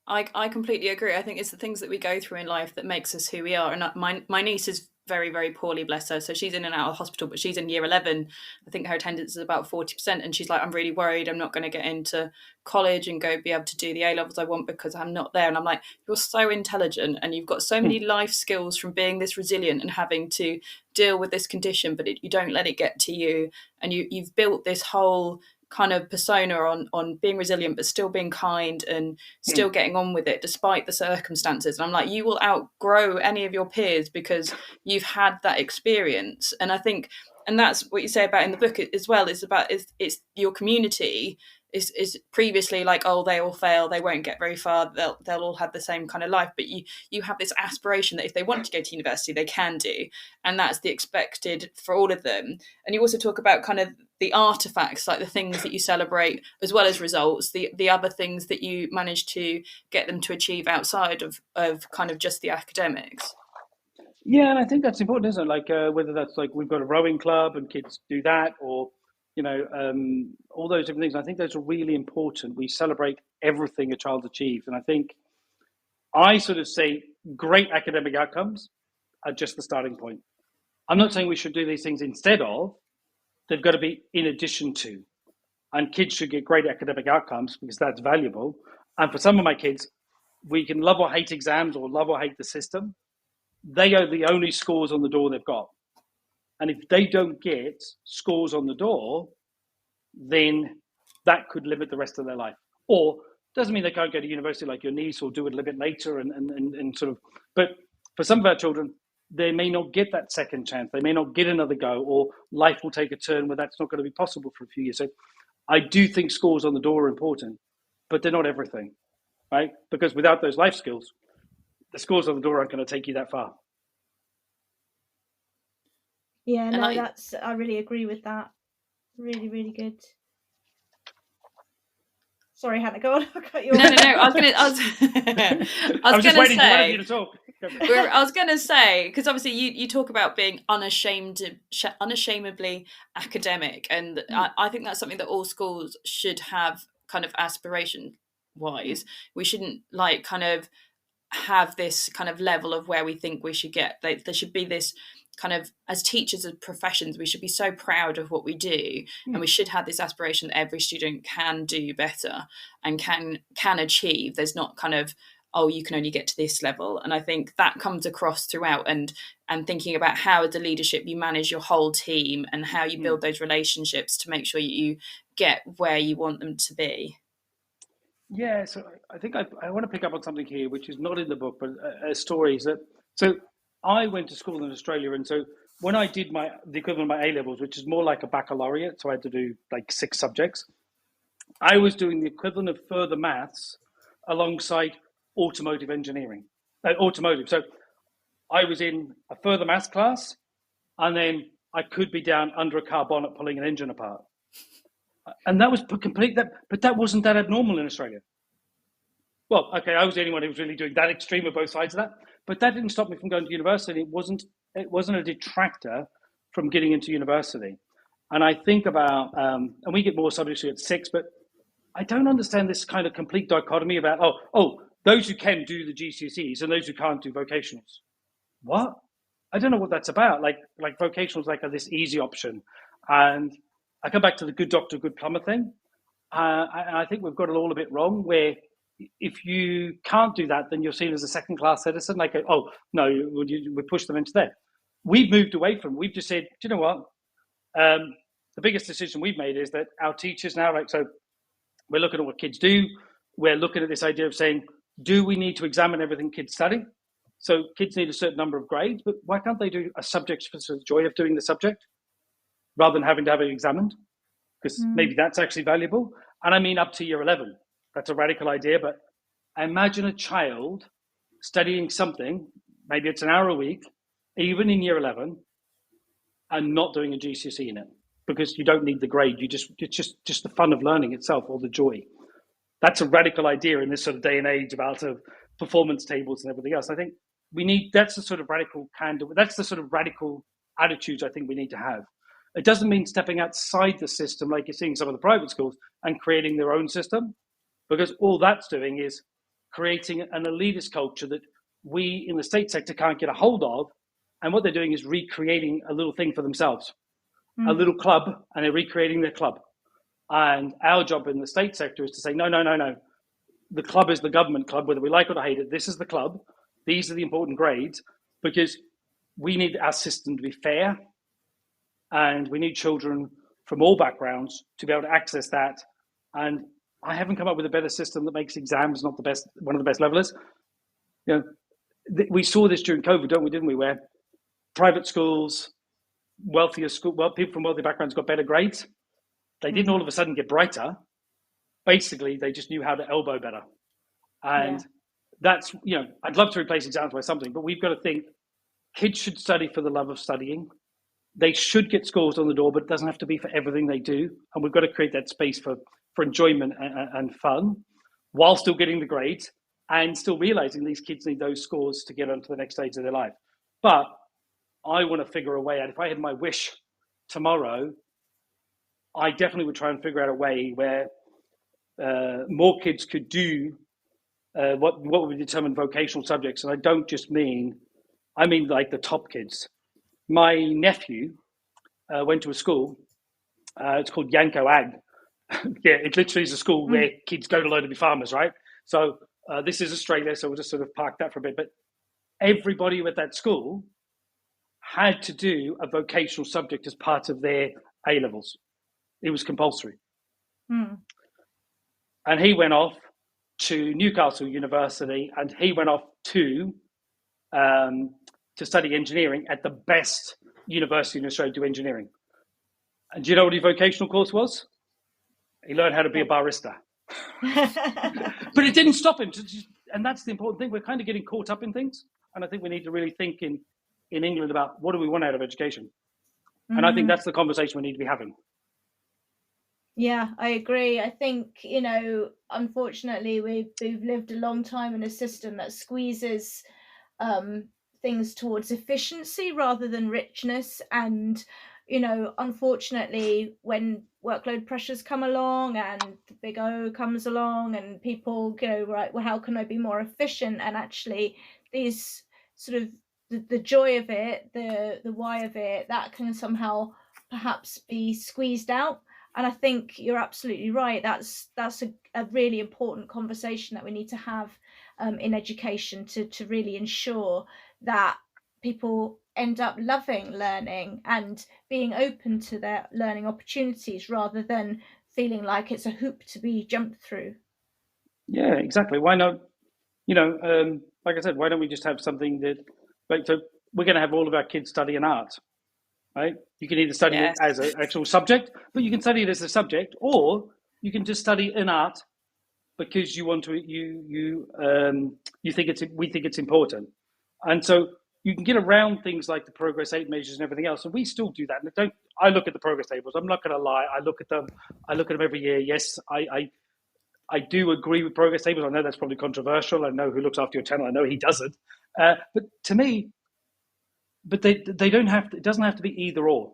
Speaker 2: I completely agree. I think it's the things that we go through in life that makes us who we are. And my niece is very, very poorly, bless her. So she's in and out of hospital, but she's in year 11. I think her attendance is about 40%. And she's like, I'm really worried I'm not going to get into college and be able to do the A levels I want because I'm not there. And I'm like, you're so intelligent and you've got so many life skills from being this resilient and having to deal with this condition, but you don't let it get to you. And you've built this whole kind of persona on being resilient but still being kind and still getting on with it despite the circumstances. And I'm like, you will outgrow any of your peers because you've had that experience. And I think, and that's what you say about in the book as well, is about it's your community is previously like, oh, they all fail, they won't get very far, they'll all have the same kind of life, but you have this aspiration that if they want to go to university they can do, and that's the expected for all of them. And you also talk about kind of the artifacts, like the things that you celebrate as well as results, the other things that you manage to get them to achieve outside of kind of just the academics.
Speaker 4: Yeah, and I think that's important, isn't it? Whether that's we've got a rowing club and kids do that, or all those different things. I think those are really important. We celebrate everything a child achieves. And I think I sort of say great academic outcomes are just the starting point. I'm not saying we should do these things instead of, they've got to be in addition to. And kids should get great academic outcomes because that's valuable. And for some of my kids, we can love or hate exams or love or hate the system. They are the only scores on the door they've got. And if they don't get scores on the door, then that could limit the rest of their life. Or doesn't mean they can't go to university like your niece or do it a little bit later and sort of, but for some of our children, they may not get that second chance. They may not get another go, or life will take a turn where that's not going to be possible for a few years. So I do think scores on the door are important, but they're not everything, right? Because without those life skills, the scores on the door aren't going to take you that far.
Speaker 3: Yeah, no, I really agree with that. Really, really good. Sorry, Hannah, go on. I cut you off.
Speaker 2: No. I was
Speaker 4: just waiting for one of you to talk.
Speaker 2: I was going to say, because obviously you talk about being unashamedly academic, and I think that's something that all schools should have, kind of aspiration-wise. We shouldn't like kind of have this kind of level of where we think we should get. There should be this kind of, as teachers of professions, we should be so proud of what we do, and we should have this aspiration that every student can do better and can achieve. There's not kind of, oh, you can only get to this level. And I think that comes across throughout, and thinking about how as a leadership you manage your whole team and how you build those relationships to make sure you get where you want them to be.
Speaker 4: Yeah, so I think I want to pick up on something here, which is not in the book, but a story is that, so I went to school in Australia, and so when I did the equivalent of my A-levels, which is more like a baccalaureate, so I had to do like 6 subjects, I was doing the equivalent of further maths alongside automotive engineering. So I was in a further maths class, and then I could be down under a car bonnet pulling an engine apart. And that was but that wasn't that abnormal in Australia. Well, okay, I was the only one who was really doing that extreme of both sides of that. But that didn't stop me from going to university. It wasn't a detractor from getting into university. And I think about, and we get more subjects at 6, but I don't understand this kind of complete dichotomy about, those who can do the GCSEs and those who can't do vocationals. What? I don't know what that's about. Like vocationals like this easy option. And I come back to the good doctor, good plumber thing. I think we've got it all a bit wrong, where if you can't do that, then you're seen as a second-class citizen. Like, oh, no, we push them into there. We've moved away from, we've just said, do you know what? The biggest decision we've made is that our teachers now, so we're looking at what kids do. We're looking at this idea of saying, do we need to examine everything kids study? So kids need a certain number of grades, but why can't they do a subject for the joy of doing the subject rather than having to have it examined? Because maybe that's actually valuable. And I mean up to year 11. That's a radical idea, but imagine a child studying something, maybe it's an hour a week, even in year 11, and not doing a GCSE in it, because you don't need the grade. It's just the fun of learning itself, or the joy. That's a radical idea in this sort of day and age about performance tables and everything else. I think that's the sort of radical that's the sort of radical attitudes I think we need to have. It doesn't mean stepping outside the system like you're seeing some of the private schools and creating their own system, because all that's doing is creating an elitist culture that we in the state sector can't get a hold of. And what they're doing is recreating a little thing for themselves, a little club, and they're recreating their club. And our job in the state sector is to say, no. The club is the government club, whether we like it or hate it. This is the club. These are the important grades, because we need our system to be fair. And we need children from all backgrounds to be able to access that. And I haven't come up with a better system that makes exams not the best, one of the best levelers. We saw this during COVID, didn't we? Where private schools, people from wealthy backgrounds got better grades. They didn't all of a sudden get brighter. Basically, they just knew how to elbow better. And that's, I'd love to replace exams by something, but we've got to think kids should study for the love of studying. They should get scores on the door, but it doesn't have to be for everything they do. And we've got to create that space for enjoyment and fun while still getting the grades and still realizing these kids need those scores to get on to the next stage of their life. But I want to figure a way out. If I had my wish tomorrow, I definitely would try and figure out a way where more kids could do what would determine vocational subjects. And I don't just mean like the top kids. My nephew went to a school, it's called Yanko Ag. It literally is a school where kids go to learn to be farmers, right? So this is Australia, so we'll just sort of park that for a bit. But everybody at that school had to do a vocational subject as part of their A-levels. It was compulsory. And he went off to Newcastle University, and he went off to study engineering at the best university in Australia to do engineering. And do you know what his vocational course was? He learned how to be a barista. But it didn't stop him. And that's the important thing. We're kind of getting caught up in things. And I think we need to really think in England about what do we want out of education. And I think that's the conversation we need to be having.
Speaker 3: Yeah, I agree. I think, unfortunately, we've lived a long time in a system that squeezes things towards efficiency rather than richness. And, unfortunately, when workload pressures come along and the big O comes along and people go, right, well, how can I be more efficient? And actually, these sort of the joy of it, the why of it, that can somehow perhaps be squeezed out. And I think you're absolutely right. That's a really important conversation that we need to have in education to really ensure that people end up loving learning and being open to their learning opportunities rather than feeling like it's a hoop to be jumped through.
Speaker 4: Yeah, exactly. Why not? Like I said, why don't we just have something that, so we're going to have all of our kids study an art. Right? You can either study it as an actual subject, but you can study it as a subject, or you can just study an art because you want to. We think it's important, and so you can get around things like the progress 8 measures and everything else. And we still do that. And I look at the progress tables. I'm not going to lie. I look at them. I look at them every year. Yes, I do agree with progress tables. I know that's probably controversial. I know who looks after your channel. I know he doesn't. But to me. But they don't have to, it doesn't have to be either or.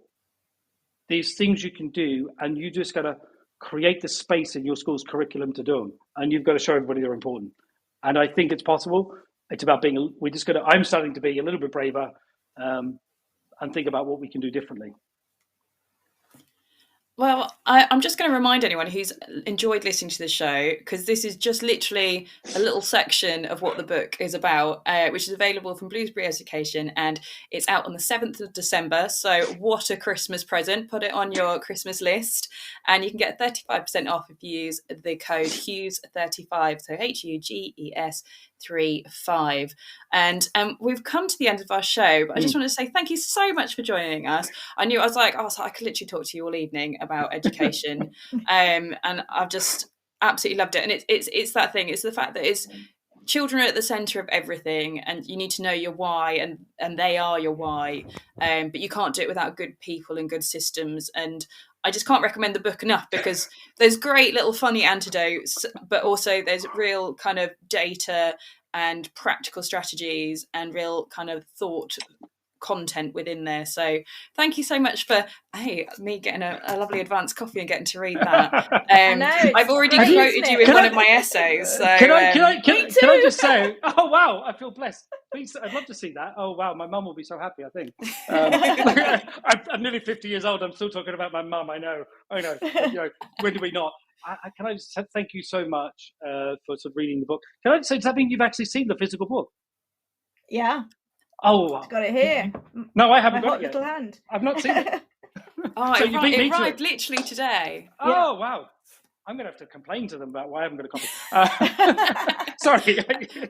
Speaker 4: There's things you can do, and you just got to create the space in your school's curriculum to do them. And you've got to show everybody they're important. And I think it's possible. It's about I'm starting to be a little bit braver and think about what we can do differently.
Speaker 2: Well, I'm just going to remind anyone who's enjoyed listening to the show, because this is just literally a little section of what the book is about, which is available from Bloomsbury Education, and it's out on the 7th of December. So what a Christmas present. Put it on your Christmas list, and you can get 35% off if you use the code Hughes35, so HUGES 35. And we've come to the end of our show, but I just want to say thank you so much for joining us. I could literally talk to you all evening about education, and I've just absolutely loved it. And it's that thing. It's the fact that children are at the centre of everything, and you need to know your why, and they are your why. But you can't do it without good people and good systems. And I just can't recommend the book enough, because there's great little funny antidotes, but also there's real kind of data and practical strategies and real kind of thought content within there. So thank you so much for me getting a lovely advanced coffee and getting to read that. I've already quoted you in one of my essays. So
Speaker 4: can I just say, oh wow, I feel blessed. Please, I'd love to see that. Oh wow, my mum will be so happy, I think. I'm nearly 50 years old. I'm still talking about my mum. I know. When do we not? Can I just thank you so much for sort of reading the book? Can I just say, does that mean you've actually seen the physical book?
Speaker 3: Yeah.
Speaker 4: Oh,
Speaker 3: I've got it here.
Speaker 4: No, I haven't got it
Speaker 3: yet. Little hand.
Speaker 4: I've not seen it.
Speaker 2: So it arrived literally today.
Speaker 4: Oh, wow. I'm going to have to complain to them about why I haven't got a copy. Sorry.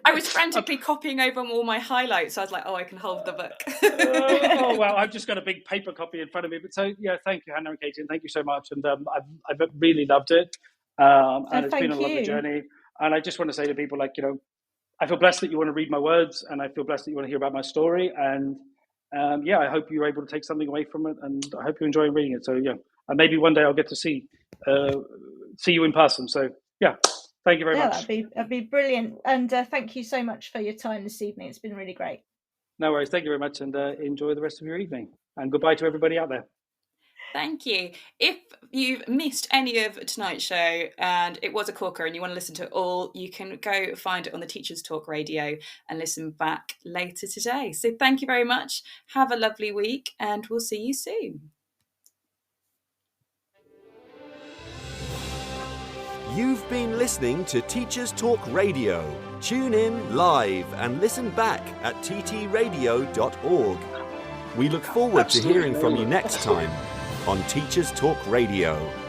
Speaker 2: I was frantically copying over all my highlights. So I was like, I can hold the book.
Speaker 4: Oh, wow. I've just got a big paper copy in front of me. But so, yeah, thank you, Hannah and Katie. And thank you so much. And I've really loved it. And it's been a lovely journey. And I just want to say to people, I feel blessed that you want to read my words, and I feel blessed that you want to hear about my story. And I hope you're able to take something away from it, and I hope you enjoy reading it. So and maybe one day I'll get to see you in person. So thank you very much.
Speaker 3: That'd be brilliant. And thank you so much for your time this evening. It's been really great.
Speaker 4: No worries. Thank you very much, and enjoy the rest of your evening. And goodbye to everybody out there.
Speaker 2: Thank you. If you've missed any of tonight's show and it was a corker and you want to listen to it all, you can go find it on the Teachers Talk Radio and listen back later today. So thank you very much. Have a lovely week, and we'll see you soon.
Speaker 1: You've been listening to Teachers Talk Radio. Tune in live and listen back at ttradio.org. We look forward to
Speaker 5: Absolutely
Speaker 1: hearing from you
Speaker 5: nailed it.
Speaker 1: next time on Teachers Talk Radio.